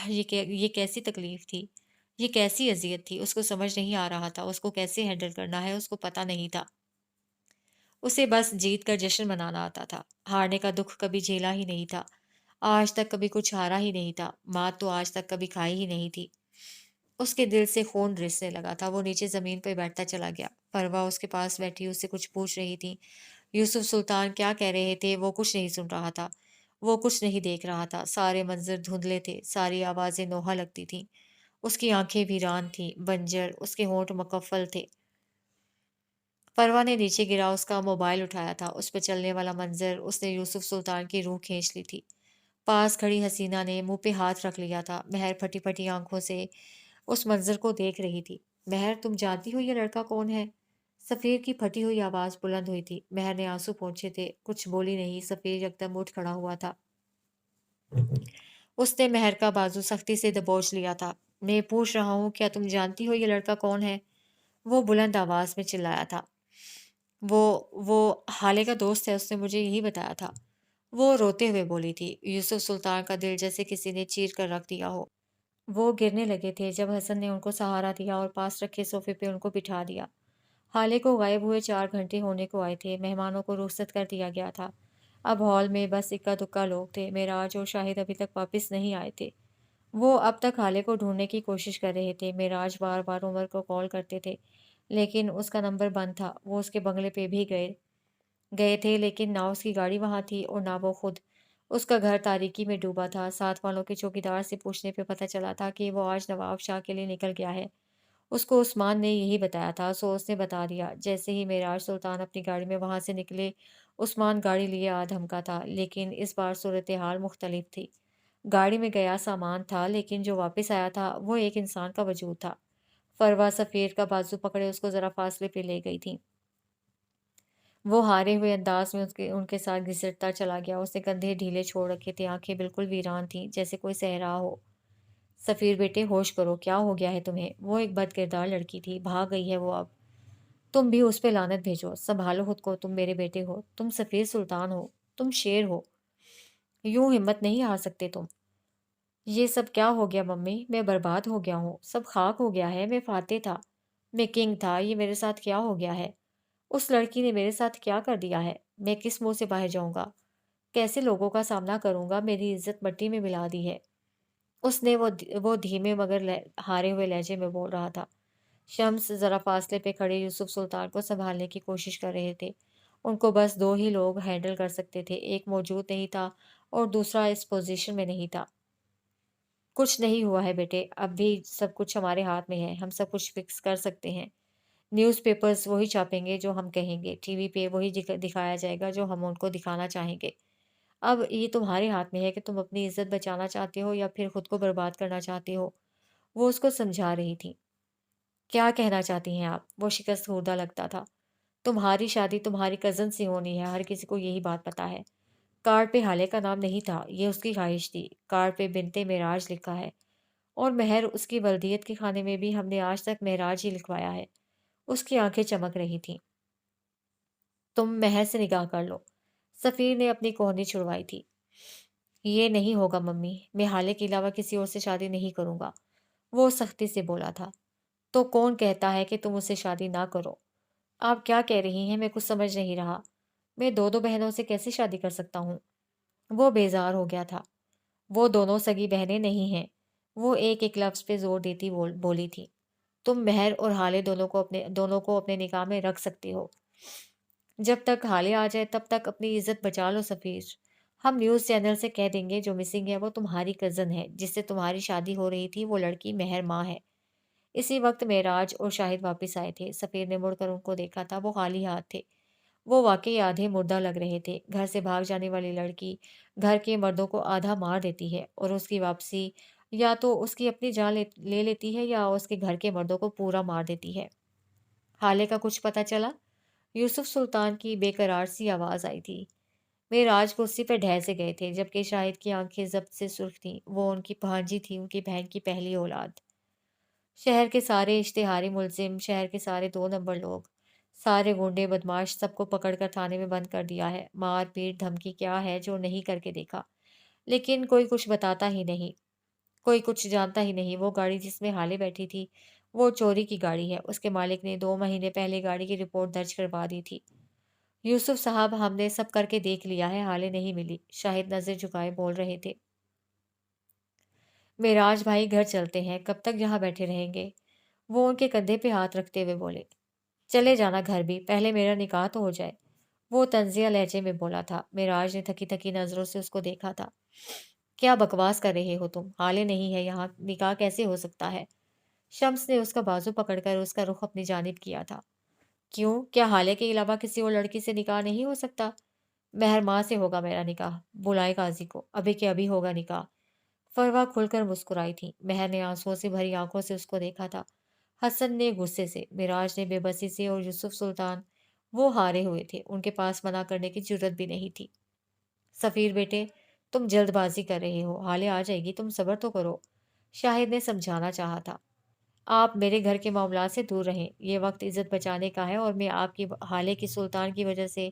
یہ کیسی تکلیف تھی، یہ کیسی اذیت تھی؟ اس کو سمجھ نہیں آ رہا تھا اس کو کیسے ہینڈل کرنا ہے، اس کو پتہ نہیں تھا۔ اسے بس جیت کر جشن منانا آتا تھا، ہارنے کا دکھ کبھی جھیلا ہی نہیں تھا۔ آج تک کبھی کچھ ہارا ہی نہیں تھا، مات تو آج تک کبھی کھائی ہی نہیں تھی۔ اس کے دل سے خون رسنے لگا تھا۔ وہ نیچے زمین پہ بیٹھتا چلا گیا۔ پروا اس کے پاس بیٹھی اس سے کچھ پوچھ رہی تھی۔ یوسف سلطان کیا کہہ رہے تھے وہ کچھ نہیں سن رہا تھا، وہ کچھ نہیں دیکھ رہا تھا۔ سارے منظر دھندلے تھے، ساری آوازیں نوحہ لگتی تھیں۔ اس کی آنکھیں ویران تھیں، بنجر، اس کے ہونٹ مکفل تھے۔ پروا نے نیچے گرا اس کا موبائل اٹھایا تھا۔ اس پہ چلنے والا منظر، اس نے یوسف سلطان کی روح کھینچ لی تھی۔ پاس کھڑی حسینہ نے منہ پہ ہاتھ رکھ لیا تھا۔ مہر پھٹی پھٹی آنکھوں سے اس منظر کو دیکھ رہی تھی۔ مہر، تم جانتی ہو یہ لڑکا کون ہے؟ سفیر کی پھٹی ہوئی آواز بلند ہوئی تھی۔ مہر نے آنسو پونچھے تھے، کچھ بولی نہیں۔ سفیر یکدم اٹھ کھڑا ہوا تھا۔ اس نے مہر کا بازو سختی سے دبوچ لیا تھا۔ میں پوچھ رہا ہوں کیا تم جانتی ہو یہ لڑکا کون ہے؟ وہ بلند آواز میں چلایا تھا۔ وہ حالے کا دوست ہے، اس نے مجھے یہی بتایا تھا۔ وہ روتے ہوئے بولی تھی۔ یوسف سلطان کا دل جیسے کسی نے چیر کر رکھ دیا ہو۔ وہ گرنے لگے تھے جب حسن نے ان کو سہارا دیا اور پاس رکھے صوفے پہ ان کو بٹھا دیا۔ حالے کو غائب ہوئے 4 گھنٹے ہونے کو آئے تھے۔ مہمانوں کو رخصت کر دیا گیا تھا۔ اب ہال میں بس اکا دکا لوگ تھے۔ معراج اور شاہد ابھی تک واپس نہیں آئے تھے۔ وہ اب تک حالے کو ڈھونڈنے کی کوشش کر رہے تھے۔ معراج بار بار عمر کو کال کرتے تھے لیکن اس کا نمبر بند تھا۔ وہ اس کے بنگلے پہ بھی گئے تھے لیکن نہ اس کی گاڑی وہاں تھی اور نہ وہ خود۔ اس کا گھر تاریکی میں ڈوبا تھا۔ ساتھ والوں کے چوکیدار سے پوچھنے پہ پتہ چلا تھا کہ وہ آج نواب شاہ کے لیے نکل گیا ہے۔ اس کو عثمان نے یہی بتایا تھا، سو اس نے بتا دیا۔ جیسے ہی معراج سلطان اپنی گاڑی میں وہاں سے نکلے، عثمان گاڑی لیے آ دھمکا تھا، لیکن اس بار صورتحال مختلف تھی۔ گاڑی میں گیا سامان تھا لیکن جو واپس آیا تھا وہ ایک انسان کا وجود تھا۔ فروا سفیر کا بازو پکڑے اس کو ذرا فاصلے پہ لے گئی تھی۔ وہ ہارے ہوئے انداز میں ان کے ساتھ گھسٹتا چلا گیا۔ اس نے کندھے ڈھیلے چھوڑ رکھے تھے، آنکھیں بالکل ویران تھیں جیسے کوئی صحرا ہو۔ سفیر بیٹے ہوش کرو، کیا ہو گیا ہے تمہیں؟ وہ ایک بد کردار لڑکی تھی، بھاگ گئی ہے وہ اب۔ تم بھی اس پہ لعنت بھیجو، سنبھالو خود کو، تم میرے بیٹے ہو، تم سفیر سلطان ہو، تم شیر ہو، یوں ہمت نہیں ہار سکتے تم۔ یہ سب کیا ہو گیا ممی؟ میں برباد ہو گیا ہوں، سب خاک ہو گیا ہے۔ میں فاتح تھا، میں کنگ تھا، یہ میرے ساتھ کیا ہو گیا ہے؟ اس لڑکی نے میرے ساتھ کیا کر دیا ہے؟ میں کس منہ سے باہر جاؤں گا؟ کیسے لوگوں کا سامنا کروں گا؟ میری عزت مٹی میں ملا دی ہے۔ اس نے وہ دھیمے مگر ہارے ہوئے لہجے میں بول رہا تھا۔ شمس ذرا فاصلے پہ کھڑے یوسف سلطان کو سنبھالنے کی کوشش کر رہے تھے ان کو بس دو ہی لوگ ہینڈل کر سکتے تھے، ایک موجود نہیں تھا اور دوسرا اس پوزیشن میں نہیں تھا۔ کچھ نہیں ہوا ہے بیٹے، اب بھی سب کچھ ہمارے ہاتھ میں ہے، ہم سب کچھ فکس کر سکتے ہیں۔ نیوز پیپرز وہی چھاپیں گے جو ہم کہیں گے، ٹی وی پہ وہی دکھایا جائے گا جو ہم ان کو دکھانا چاہیں گے۔ اب یہ تمہارے ہاتھ میں ہے کہ تم اپنی عزت بچانا چاہتے ہو یا پھر خود کو برباد کرنا چاہتے ہو۔ وہ اس کو سمجھا رہی تھی۔ کیا کہنا چاہتی ہیں آپ؟ وہ شکست خوردہ لگتا تھا۔ تمہاری شادی تمہاری کزن سے ہونی ہے، ہر کسی کو یہی بات پتا ہے۔ کارڈ پہ حالے کا نام نہیں تھا، یہ اس کی خواہش تھی۔ کارڈ پہ بنتے معراج لکھا ہے اور مہر اس کی ولدیت کے کھانے میں بھی ہم نے آج تک معراج ہی لکھوایا ہے۔ اس کی آنکھیں چمک رہی تھیں۔ تم مہر سے نکاح کر لو۔ سفیر نے اپنی کوہنی چھڑوائی تھی۔ یہ نہیں ہوگا ممی، میں حالے کے علاوہ کسی اور سے شادی نہیں کروں گا، وہ سختی سے بولا تھا۔ تو کون کہتا ہے کہ تم اسے شادی نہ کرو؟ آپ کیا کہہ رہی ہیں؟ میں کچھ سمجھ نہیں رہا۔ میں دو بہنوں سے کیسے شادی کر سکتا ہوں؟ وہ بیزار ہو گیا تھا۔ وہ دونوں سگی بہنیں نہیں ہیں، وہ ایک ایک لفظ پہ زور دیتی بولی تھی۔ تم مہر اور حالے دونوں کو اپنے نکاح میں رکھ سکتی ہو۔ جب تک حالے آ جائے تب تک اپنی عزت بچا لو سفیر۔ ہم نیوز چینل سے کہہ دیں گے جو مسنگ ہے وہ تمہاری کزن ہے، جس سے تمہاری شادی ہو رہی تھی، وہ لڑکی مہر ماں ہے۔ اسی وقت معراج اور شاہد واپس آئے تھے۔ سفیر نے مڑ کر ان کو دیکھا تھا، وہ خالی ہاتھ تھے۔ وہ واقعی آدھے مردہ لگ رہے تھے۔ گھر سے بھاگ جانے والی لڑکی گھر کے مردوں کو آدھا مار دیتی ہے اور اس کی واپسی یا تو اس کی اپنی جان لے لیتی ہے یا اس کے گھر کے مردوں کو پورا مار دیتی ہے۔ حالے کا کچھ پتہ چلا؟ یوسف سلطان کی بے قرار سی آواز آئی تھی۔ معراج کرسی پہ ڈھہ سے گئے تھے جبکہ شاہد کی آنکھیں ضبط سے سرخ تھیں۔ وہ ان کی بھانجی تھی، ان کی بہن کی پہلی اولاد۔ شہر کے سارے اشتہاری ملزم، شہر کے سارے 2 نمبر لوگ، سارے گنڈے بدماش، سب کو پکڑ کر تھانے میں بند کر دیا ہے۔ مار پیٹ دھمکی کیا ہے جو نہیں کر کے دیکھا۔ لیکن کوئی کچھ بتاتا ہی نہیں، کوئی کچھ جانتا ہی نہیں۔ وہ گاڑی جس میں حالے بیٹھی تھی وہ چوری کی گاڑی ہے۔ اس کے مالک نے 2 مہینے پہلے گاڑی کی رپورٹ درج کروا دی تھی۔ یوسف صاحب، ہم نے سب کر کے دیکھ لیا ہے، حالے نہیں ملی۔ شاہد نظر جھکائے بول رہے تھے۔ معراج بھائی گھر چلتے ہیں، کب تک یہاں بیٹھے رہیں گے؟ وہ ان کے کندھے پہ ہاتھ رکھتے ہوئے بولے۔ چلے جانا گھر بھی، پہلے میرا نکاح تو ہو جائے، وہ طنزیہ لہجے میں بولا تھا۔ معراج نے تھکی تھکی نظروں سے اس کو دیکھا تھا۔ کیا بکواس کر رہے ہو تم؟ حالے نہیں ہے یہاں، نکاح کیسے ہو سکتا ہے؟ شمس نے اس کا بازو پکڑ کر اس کا رخ اپنی جانب کیا تھا۔ کیوں؟ کیا حالے کے علاوہ کسی اور لڑکی سے نکاح نہیں ہو سکتا؟ مہر ماں سے ہوگا میرا نکاح، بلائے قاضی کو، ابھی کے ابھی ہوگا نکاح۔ فروا کھل کر مسکرائی تھی۔ مہر نے آنسوؤں سے بھری آنکھوں سے اس کو دیکھا تھا۔ حسن نے غصے سے، معراج نے بے بسی سے اور یوسف سلطان، وہ ہارے ہوئے تھے، ان کے پاس منع کرنے کی جرت بھی نہیں تھی۔ سفیر بیٹے، تم جلد بازی کر رہے ہو، حالے آ جائے گی، تم صبر تو کرو۔ شاہد نے سمجھانا چاہا تھا۔ آپ میرے گھر کے معاملات سے دور رہیں، یہ وقت عزت بچانے کا ہے اور میں آپ کی حالے کی سلطان کی وجہ سے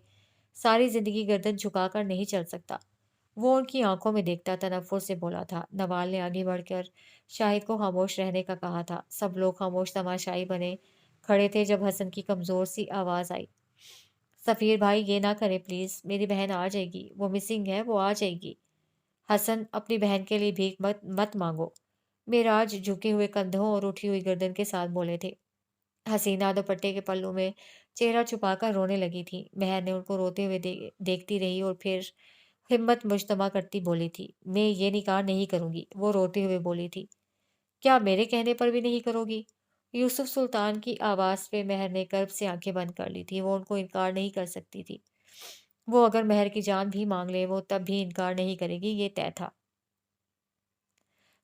ساری زندگی گردن جھکا کر نہیں چل سکتا۔ وہ ان کی آنکھوں میں دیکھتا تنفر سے بولا تھا۔ نوال نے آگے بڑھ کر شاہد کو خاموش رہنے کا کہا تھا۔ سب لوگ خاموش تماشائی بنے کھڑے تھے جب حسن کی کمزور سی آواز آئی۔ سفیر بھائی یہ نہ کریں پلیز، میری بہن آ جائے گی، وہ مسنگ ہے، وہ آ جائے گی۔ حسن، اپنی بہن کے لیے بھیک مت مانگو۔ معراج جھکے ہوئے کندھوں اور اٹھی ہوئی گردن کے ساتھ بولے تھے۔ حسینہ دوپٹے کے پلوں میں چہرہ چھپا کر رونے لگی تھی۔ مہر نے ان کو روتے ہوئے دیکھتی رہی اور پھر ہمت مجتمع کرتی بولی تھی، میں یہ نکاح نہیں کروں گی۔ وہ روتے ہوئے بولی تھی، کیا میرے کہنے پر بھی نہیں کرو گی؟ یوسف سلطان کی آواز پہ مہر نے کرب سے آنکھیں بند کر لی تھی۔ وہ ان کو انکار نہیں کر سکتی تھی۔ وہ اگر مہر کی جان بھی مانگ لے وہ تب بھی انکار نہیں کرے گی، یہ طے تھا۔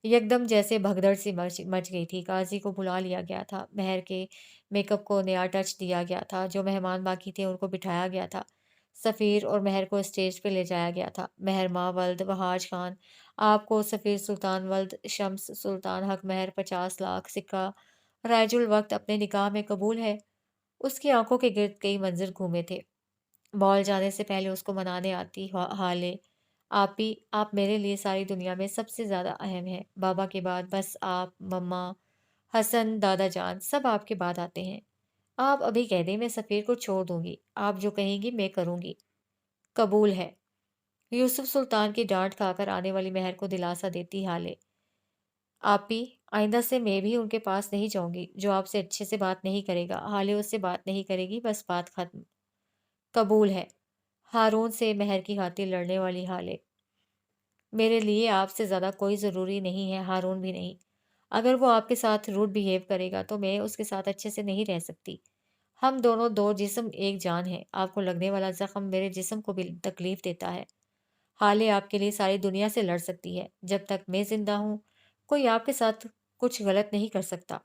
یکدم جیسے بھگدڑ سی مچ گئی تھی۔ قاضی کو بلا لیا گیا تھا۔ مہر کے میک اپ کو نیا ٹچ دیا گیا تھا۔ جو مہمان باقی تھے ان کو بٹھایا گیا تھا۔ سفیر اور مہر کو اسٹیج پہ لے جایا گیا تھا۔ مہر ماں ولد وہاج خان آپ کو، سفیر سلطان ولد شمس سلطان حق مہر 50 لاکھ سکہ رائج الوقت اپنے نکاح میں قبول ہے۔ اس کی آنکھوں کے گرد کئی منظر گھومے تھے۔ مال جانے سے پہلے اس کو منانے آتی حالے، آپی، آپ میرے لیے ساری دنیا میں سب سے زیادہ اہم ہیں، بابا کے بعد بس آپ، مما، حسن، دادا جان، سب آپ کے بعد آتے ہیں۔ آپ ابھی کہہ دیں میں سفیر کو چھوڑ دوں گی، آپ جو کہیں گی میں کروں گی۔ قبول ہے۔ یوسف سلطان کی ڈانٹ کھا کر آنے والی مہر کو دلاسا دیتی حالے، آپی، آئندہ سے میں بھی ان کے پاس نہیں جاؤں گی جو آپ سے اچھے سے بات نہیں کرے گا۔ حالے اس سے بات نہیں کرے گی، بس بات ختم۔ قبول ہے۔ ہارون سے مہر کی خاطر لڑنے والی حالے میرے لیے آپ سے زیادہ کوئی ضروری نہیں ہے، ہارون بھی نہیں۔ اگر وہ آپ کے ساتھ روڈ بیہیو کرے گا تو میں اس کے ساتھ اچھے سے نہیں رہ سکتی۔ ہم دونوں دو جسم ایک جان ہے، آپ کو لگنے والا زخم میرے جسم کو بھی تکلیف دیتا ہے۔ حالے آپ کے لیے ساری دنیا سے لڑ سکتی ہے، جب تک میں زندہ ہوں کوئی آپ کے ساتھ کچھ غلط نہیں کر سکتا۔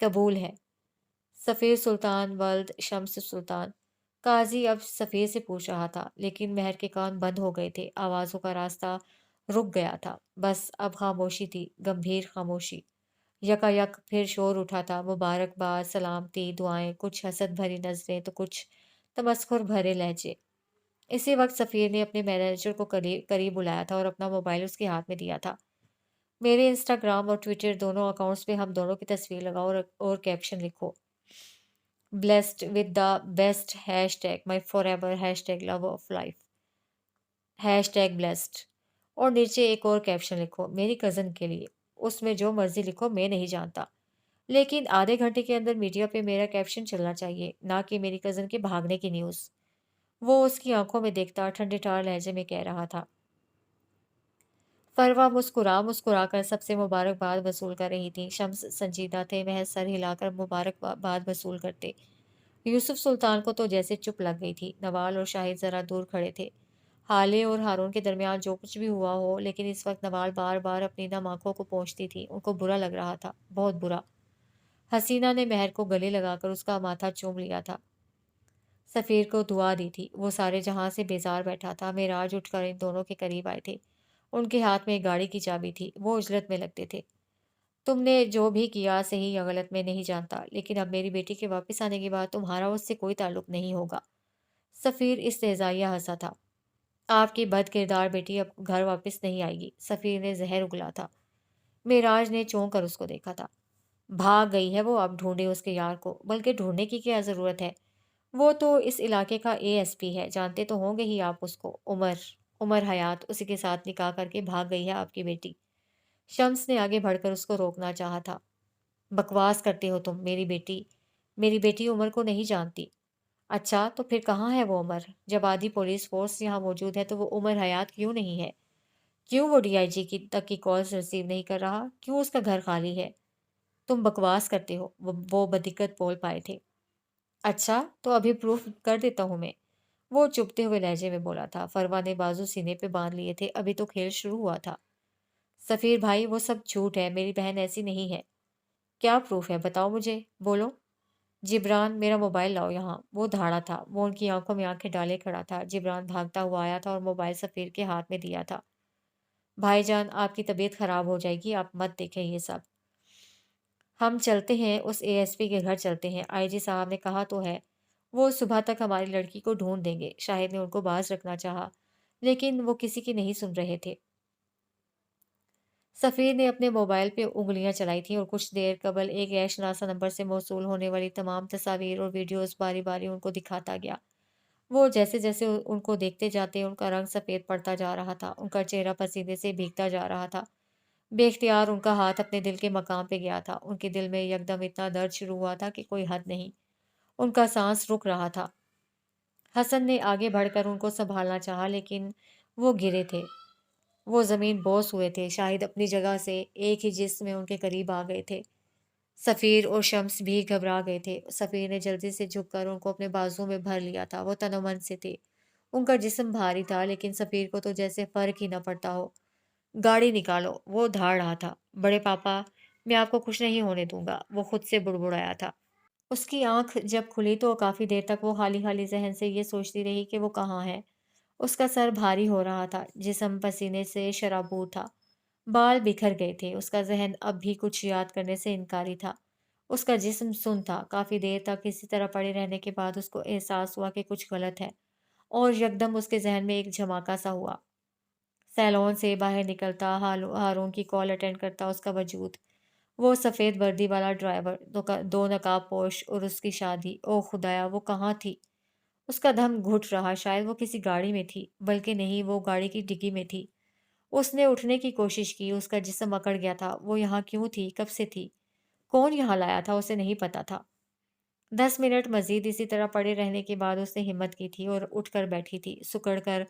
قبول ہے۔ سفیر سلطان ولد شمس سلطان۔ قاضی اب سفیر سے پوچھ رہا تھا، لیکن مہر کے کان بند ہو گئے تھے، آوازوں کا راستہ رک گیا تھا، بس اب خاموشی تھی، گمبھیر خاموشی۔ یکا یک پھر شور اٹھا تھا، مبارکباد، سلامتی، دعائیں، کچھ حسد بھری نظریں تو کچھ تمسخر بھرے لہجے۔ اسی وقت سفیر نے اپنے مینیجر کو قریب بلایا تھا اور اپنا موبائل اس کے ہاتھ میں دیا تھا۔ میرے انسٹاگرام اور ٹویٹر دونوں اکاؤنٹس پہ ہم دونوں کی تصویر لگاؤ اور کیپشن لکھو، blessed with the best hashtag my forever hashtag love of life hashtag blessed، اور نیچے ایک اور کیپشن لکھو میری کزن کے لیے، اس میں جو مرضی لکھو، میں نہیں جانتا، لیکن آدھے گھنٹے کے اندر میڈیا پہ میرا کیپشن چلنا چاہیے، نہ کہ میری کزن کے بھاگنے کی نیوز۔ وہ اس کی آنکھوں میں دیکھتا ٹھنڈے ٹھار لہجے میں کہہ رہا تھا۔ فروا مسکرا کر سب سے مبارکباد وصول کر رہی تھی۔ شمس سنجیدہ تھے، محض سر ہلا کر مبارکباد وصول کرتے۔ یوسف سلطان کو تو جیسے چپ لگ گئی تھی۔ نوال اور شاہد ذرا دور کھڑے تھے۔ حالے اور ہارون کے درمیان جو کچھ بھی ہوا ہو، لیکن اس وقت نوال بار بار اپنی نم آنکھوں کو پوچھتی تھی، ان کو برا لگ رہا تھا، بہت برا۔ حسینہ نے مہر کو گلے لگا کر اس کا ماتھا چوم لیا تھا، سفیر کو دعا دی تھی۔ وہ سارے جہاں سے بیزار بیٹھا تھا۔ معراج اٹھ کر ان دونوں کے قریب آئے تھے۔ ان کے ہاتھ میں ایک گاڑی کی چابی تھی، وہ اجلت میں لگتے تھے۔ تم نے جو بھی کیا صحیح یا غلط میں نہیں جانتا، لیکن اب میری بیٹی کے واپس آنے کے بعد تمہارا اس سے کوئی تعلق نہیں ہوگا۔ سفیر استہزائیہ ہنسا تھا۔ آپ کی بد کردار بیٹی اب گھر واپس نہیں آئے گی، سفیر نے زہر اگلا تھا۔ معراج نے چونک کر اس کو دیکھا تھا۔ بھاگ گئی ہے وہ، اب ڈھونڈے اس کے یار کو، بلکہ ڈھونڈنے کی کیا ضرورت ہے، وہ تو اس علاقے کا ASP ہے، جانتے تو ہوں گے ہی آپ اس کو۔ عمر حیات، اسی کے ساتھ نکاح کر کے بھاگ گئی ہے آپ کی بیٹی۔ شمس نے آگے بڑھ کر اس کو روکنا چاہا تھا۔ بکواس کرتے ہو تم، میری بیٹی عمر کو نہیں جانتی۔ اچھا تو پھر کہاں ہے وہ عمر؟ جب آدھی پولیس فورس یہاں موجود ہے تو وہ عمر حیات کیوں نہیں ہے؟ کیوں وہ DIG کی تک کی کالز ریسیو نہیں کر رہا؟ کیوں اس کا گھر خالی ہے؟ تم بکواس کرتے ہو، وہ بدقت بول پائے تھے۔ اچھا تو ابھی پروف کر دیتا ہوں میں، وہ چپتے ہوئے لہجے میں بولا تھا۔ فروا نے بازو سینے پہ باندھ لیے تھے، ابھی تو کھیل شروع ہوا تھا۔ سفیر بھائی وہ سب جھوٹ ہے، میری بہن ایسی نہیں ہے۔ کیا پروف ہے بتاؤ مجھے، بولو۔ جبران میرا موبائل لاؤ یہاں، وہ دھاڑا تھا، وہ ان کی آنکھوں میں آنکھیں ڈالے کھڑا تھا۔ جبران بھاگتا ہوا آیا تھا اور موبائل سفیر کے ہاتھ میں دیا تھا۔ بھائی جان آپ کی طبیعت خراب ہو جائے گی، آپ مت دیکھیں یہ سب، ہم چلتے ہیں اس ASP کے گھر چلتے ہیں، IG صاحب نے کہا تو ہے وہ صبح تک ہماری لڑکی کو ڈھونڈ دیں گے۔ شاہد نے ان کو باز رکھنا چاہا، لیکن وہ کسی کی نہیں سن رہے تھے۔ سفیر نے اپنے موبائل پہ انگلیاں چلائی تھیں اور کچھ دیر قبل ایک غیر شناسا نمبر سے موصول ہونے والی تمام تصاویر اور ویڈیوز باری باری ان کو دکھاتا گیا۔ وہ جیسے جیسے ان کو دیکھتے جاتے ان کا رنگ سفید پڑتا جا رہا تھا، ان کا چہرہ پسینے سے بھیگتا جا رہا تھا۔ بے اختیار ان کا ہاتھ اپنے دل کے مقام پہ گیا تھا۔ ان کے دل میں یکدم اتنا درد شروع ہوا تھا کہ کوئی حد نہیں، ان کا سانس رک رہا تھا۔ حسن نے آگے بڑھ کر ان کو سنبھالنا چاہا، لیکن وہ گرے تھے، وہ زمین بوس ہوئے تھے۔ شاہد اپنی جگہ سے ایک ہی جسم میں ان کے قریب آ گئے تھے۔ سفیر اور شمس بھی گھبرا گئے تھے۔ سفیر نے جلدی سے جھک کر ان کو اپنے بازو میں بھر لیا تھا۔ وہ تن و من سے تھے، ان کا جسم بھاری تھا، لیکن سفیر کو تو جیسے فرق ہی نہ پڑتا ہو۔ گاڑی نکالو، وہ دھاڑ رہا تھا۔ بڑے پاپا میں آپ کو خوش نہیں ہونے دوں گا، وہ خود سے بڑبڑایا تھا۔ اس کی آنکھ جب کھلی تو کافی دیر تک وہ خالی خالی ذہن سے یہ سوچتی رہی کہ وہ کہاں ہے۔ اس کا سر بھاری ہو رہا تھا، جسم پسینے سے شرابور تھا، بال بکھر گئے تھے۔ اس کا ذہن اب بھی کچھ یاد کرنے سے انکاری تھا۔ اس کا جسم سن تھا۔ کافی دیر تک اسی طرح پڑے رہنے کے بعد اس کو احساس ہوا کہ کچھ غلط ہے، اور یکدم اس کے ذہن میں ایک جھماکا سا ہوا۔ سیلون سے باہر نکلتا، ہارون کی کال اٹینڈ کرتا اس کا وجود، وہ سفید وردی والا ڈرائیور، دو نقاب پوش، اور اس کی شادی۔ او خدایا وہ کہاں تھی؟ اس کا دم گھٹ رہا، شاید وہ کسی گاڑی میں تھی، بلکہ نہیں، وہ گاڑی کی ڈگی میں تھی۔ اس نے اٹھنے کی کوشش کی، اس کا جسم اکڑ گیا تھا۔ وہ یہاں کیوں تھی؟ کب سے تھی؟ کون یہاں لایا تھا؟ اسے نہیں پتا تھا۔ 10 منٹ مزید اسی طرح پڑے رہنے کے بعد اس نے ہمت کی تھی اور اٹھ کر بیٹھی تھی، سکڑ کر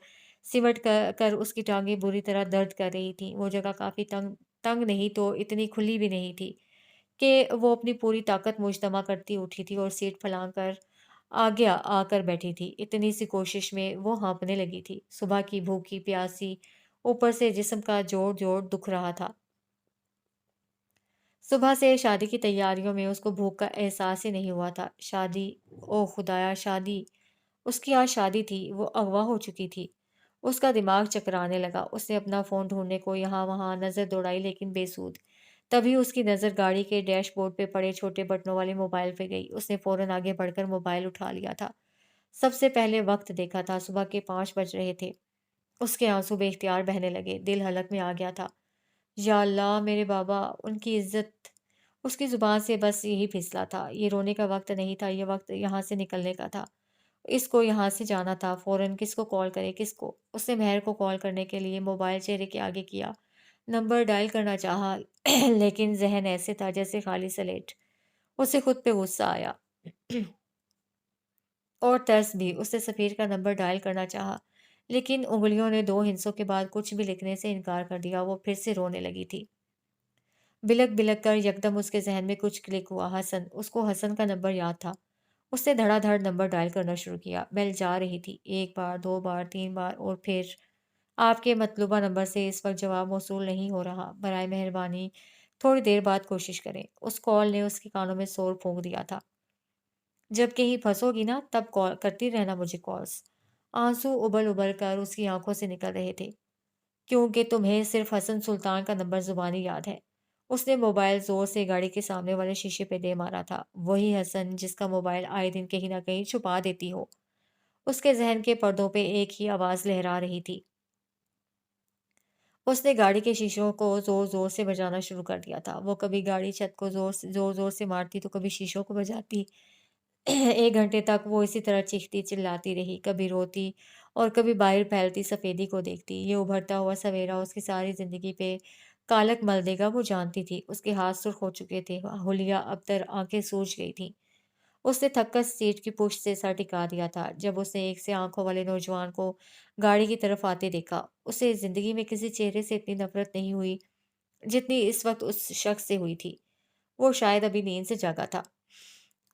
سمٹ کر اس کی ٹانگیں بری طرح درد کر رہی تھیں۔ وہ جگہ کافی تنگ تنگ نہیں تو اتنی کھلی بھی نہیں تھی کہ وہ اپنی پوری طاقت مجتمع کرتی اٹھی تھی اور سیٹ پھلانگ کر آگے آ کر بیٹھی تھی۔ اتنی سی کوشش میں وہ ہانپنے لگی تھی، صبح کی بھوکی پیاسی، اوپر سے جسم کا جوڑ جوڑ دکھ رہا تھا۔ صبح سے شادی کی تیاریوں میں اس کو بھوک کا احساس ہی نہیں ہوا تھا۔ شادی! او خدایا شادی! اس کی آج شادی تھی، وہ اغوا ہو چکی تھی۔ اس کا دماغ چکرانے لگا، اس نے اپنا فون ڈھونڈنے کو یہاں وہاں نظر دوڑائی لیکن بے سود۔ تبھی اس کی نظر گاڑی کے ڈیش بورڈ پہ پڑے چھوٹے بٹنوں والے موبائل پہ گئی۔ اس نے فوراً آگے بڑھ کر موبائل اٹھا لیا تھا۔ سب سے پہلے وقت دیکھا تھا، صبح کے 5 بج رہے تھے۔ اس کے آنسو بے اختیار بہنے لگے، دل حلق میں آ گیا تھا۔ یا اللہ میرے بابا، ان کی عزت! اس کی زبان سے بس یہی پھسلا تھا۔ یہ رونے کا وقت نہیں تھا، یہ وقت یہاں سے نکلنے کا تھا۔ اس کو یہاں سے جانا تھا، فوراً کس کو کال کرے، کس کو؟ اس نے مہر کو کال کرنے کے لیے موبائل چہرے کے آگے کیا، نمبر ڈائل کرنا چاہا لیکن ذہن ایسے تھا جیسے خالی سلیٹ۔ اسے خود پہ غصہ آیا اور ترس بھی۔ اس نے سفیر کا نمبر ڈائل کرنا چاہا لیکن انگلیوں نے 2 ہندسوں کے بعد کچھ بھی لکھنے سے انکار کر دیا۔ وہ پھر سے رونے لگی تھی، بلک بلک کر۔ یکدم اس کے ذہن میں کچھ کلک ہوا، حسن! اس کو حسن کا نمبر یاد تھا۔ اس نے دھڑا دھڑ نمبر ڈائل کرنا شروع کیا۔ بیل جا رہی تھی، 1 بار، 2 بار، 3 بار اور پھر آپ کے مطلوبہ نمبر سے اس وقت جواب موصول نہیں ہو رہا، برائے مہربانی تھوڑی دیر بعد کوشش کریں۔ اس کال نے اس کے کانوں میں شور پھونک دیا تھا۔ جب کہیں پھنسو گی نا تب کال کرتی رہنا مجھے کالز۔ آنسو ابل ابل کر اس کی آنکھوں سے نکل رہے تھے، کیونکہ تمہیں صرف حسن سلطان کا نمبر زبانی یاد ہے۔ اس نے موبائل زور سے گاڑی کے سامنے والے شیشے پہ دے مارا تھا۔ وہی حسن جس کا موبائل آئے دن کہیں نہ کہیں چھپا دیتی ہو۔ اس کے ذہن کے پردوں پہ ایک ہی آواز لہرا رہی تھی۔ اس نے گاڑی کے شیشوں کو زور زور سے بجانا شروع کر دیا تھا۔ وہ کبھی گاڑی چھت کو زور زور سے مارتی تو کبھی شیشوں کو بجاتی۔ 1 گھنٹے تک وہ اسی طرح چیختی چلاتی رہی، کبھی روتی اور کبھی باہر پھیلتی سفیدی کو دیکھتی۔ یہ ابھرتا ہوا سویرا اس کی ساری زندگی پہ کالک مل دے گا، وہ جانتی تھی۔ اس کے ہاتھ سرخ ہو چکے تھے، حلیہ ابتر، آنکھیں سوج گئی تھیں۔ اس نے تھک کر سیٹ کی پشت سے سر ٹکا دیا تھا جب اس نے ایک سے آنکھوں والے نوجوان کو گاڑی کی طرف آتے دیکھا۔ اسے زندگی میں کسی چہرے سے اتنی نفرت نہیں ہوئی جتنی اس وقت اس شخص سے ہوئی تھی۔ وہ شاید ابھی نیند سے جاگا تھا۔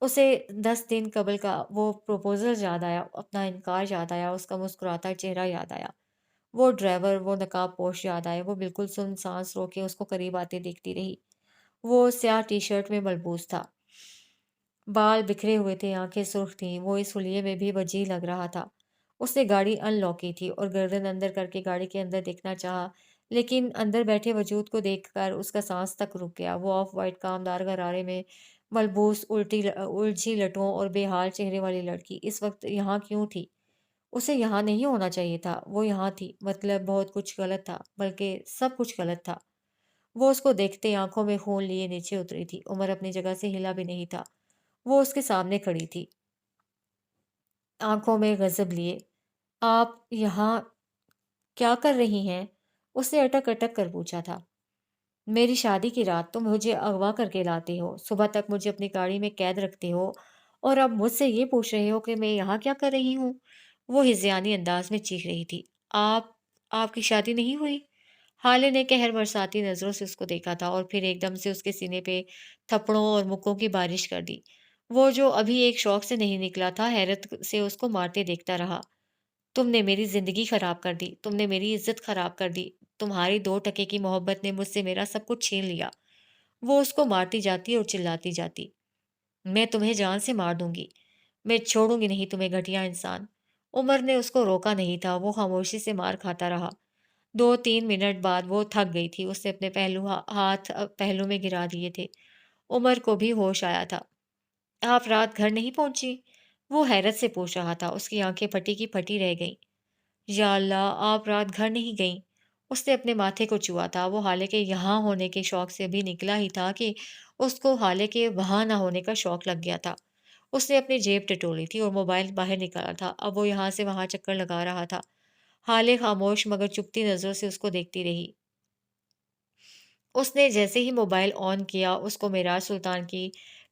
اسے 10 دن قبل کا وہ پروپوزل یاد آیا، اپنا انکار یاد آیا، اس کا مسکراتا چہرہ یاد آیا، وہ ڈرائیور، وہ نقاب پوش یاد آئے۔ وہ بالکل سن سانس رو کے اس کو قریب آتے دیکھتی رہی۔ وہ سیاہ ٹی شرٹ میں ملبوس تھا، بال بکھرے ہوئے تھے، آنکھیں سرخ تھیں، وہ اس حلیے میں بھی وجیح لگ رہا تھا۔ اس نے گاڑی ان لاک کی تھی اور گردن اندر کر کے گاڑی کے اندر دیکھنا چاہا لیکن اندر بیٹھے وجود کو دیکھ کر اس کا سانس تک رک گیا۔ وہ آف وائٹ کامدار غرارے میں ملبوس الجھی لٹوں اور بے حال چہرے والی لڑکی اس وقت یہاں کیوں تھی؟ اسے یہاں نہیں ہونا چاہیے تھا، وہ یہاں تھی۔ مطلب بہت کچھ غلط تھا، بلکہ سب کچھ غلط تھا۔ وہ اس کو دیکھتے آنکھوں میں خون لیے نیچے اتری تھی۔ عمر اپنی جگہ سے ہلا بھی نہیں تھا۔ وہ اس کے سامنے کھڑی تھی، آنکھوں میں غضب لیے۔ آپ یہاں کیا کر رہی ہیں؟ اس نے اٹک اٹک کر پوچھا تھا۔ میری شادی کی رات تم مجھے اغوا کر کے لاتے ہو، صبح تک مجھے اپنی گاڑی میں قید رکھتے ہو اور اب مجھ سے یہ پوچھ رہے ہو کہ میں یہاں کیا کر رہی ہوں؟ وہ ہذیانی انداز میں چیخ رہی تھی۔ آپ آپ کی شادی نہیں ہوئی؟ حالے نے قہر برساتی نظروں سے اس کو دیکھا تھا اور پھر ایک دم سے اس کے سینے پہ تھپڑوں اور مکوں کی بارش کر دی۔ وہ جو ابھی ایک شوق سے نہیں نکلا تھا، حیرت سے اس کو مارتے دیکھتا رہا۔ تم نے میری زندگی خراب کر دی، تم نے میری عزت خراب کر دی، تمہاری 2 ٹکے کی محبت نے مجھ سے میرا سب کچھ چھین لیا۔ وہ اس کو مارتی جاتی اور چلاتی جاتی۔ میں تمہیں جان سے مار دوں گی، میں چھوڑوں گی نہیں تمہیں گھٹیا انسان۔ عمر نے اس کو روکا نہیں تھا، وہ خاموشی سے مار کھاتا رہا۔ 2 3 منٹ بعد وہ تھک گئی تھی، اس نے اپنے ہاتھ پہلو میں گرا دیے تھے۔ عمر کو بھی ہوش آیا تھا۔ آپ رات گھر نہیں پہنچی؟ وہ حیرت سے پوچھ رہا تھا، اس کی آنکھیں پھٹی کی پھٹی رہ گئیں۔ یا اللہ، آپ رات گھر نہیں گئیں؟ اس نے اپنے ماتھے کو چھوا تھا۔ وہ حالے کے یہاں ہونے کے شوق سے ابھی نکلا ہی تھا کہ اس کو حالے کے وہاں نہ ہونے کا شوق لگ گیا تھا۔ اس نے اپنی جیب ٹٹولی تھی اور موبائل باہر نکالا تھا۔ اب وہ یہاں سے وہاں چکر لگا رہا تھا۔ حالے خاموش مگر چپتی نظروں سے اس کو دیکھتی رہی۔ اس نے جیسے ہی موبائل آن کیا، اس کو معراج سلطان کی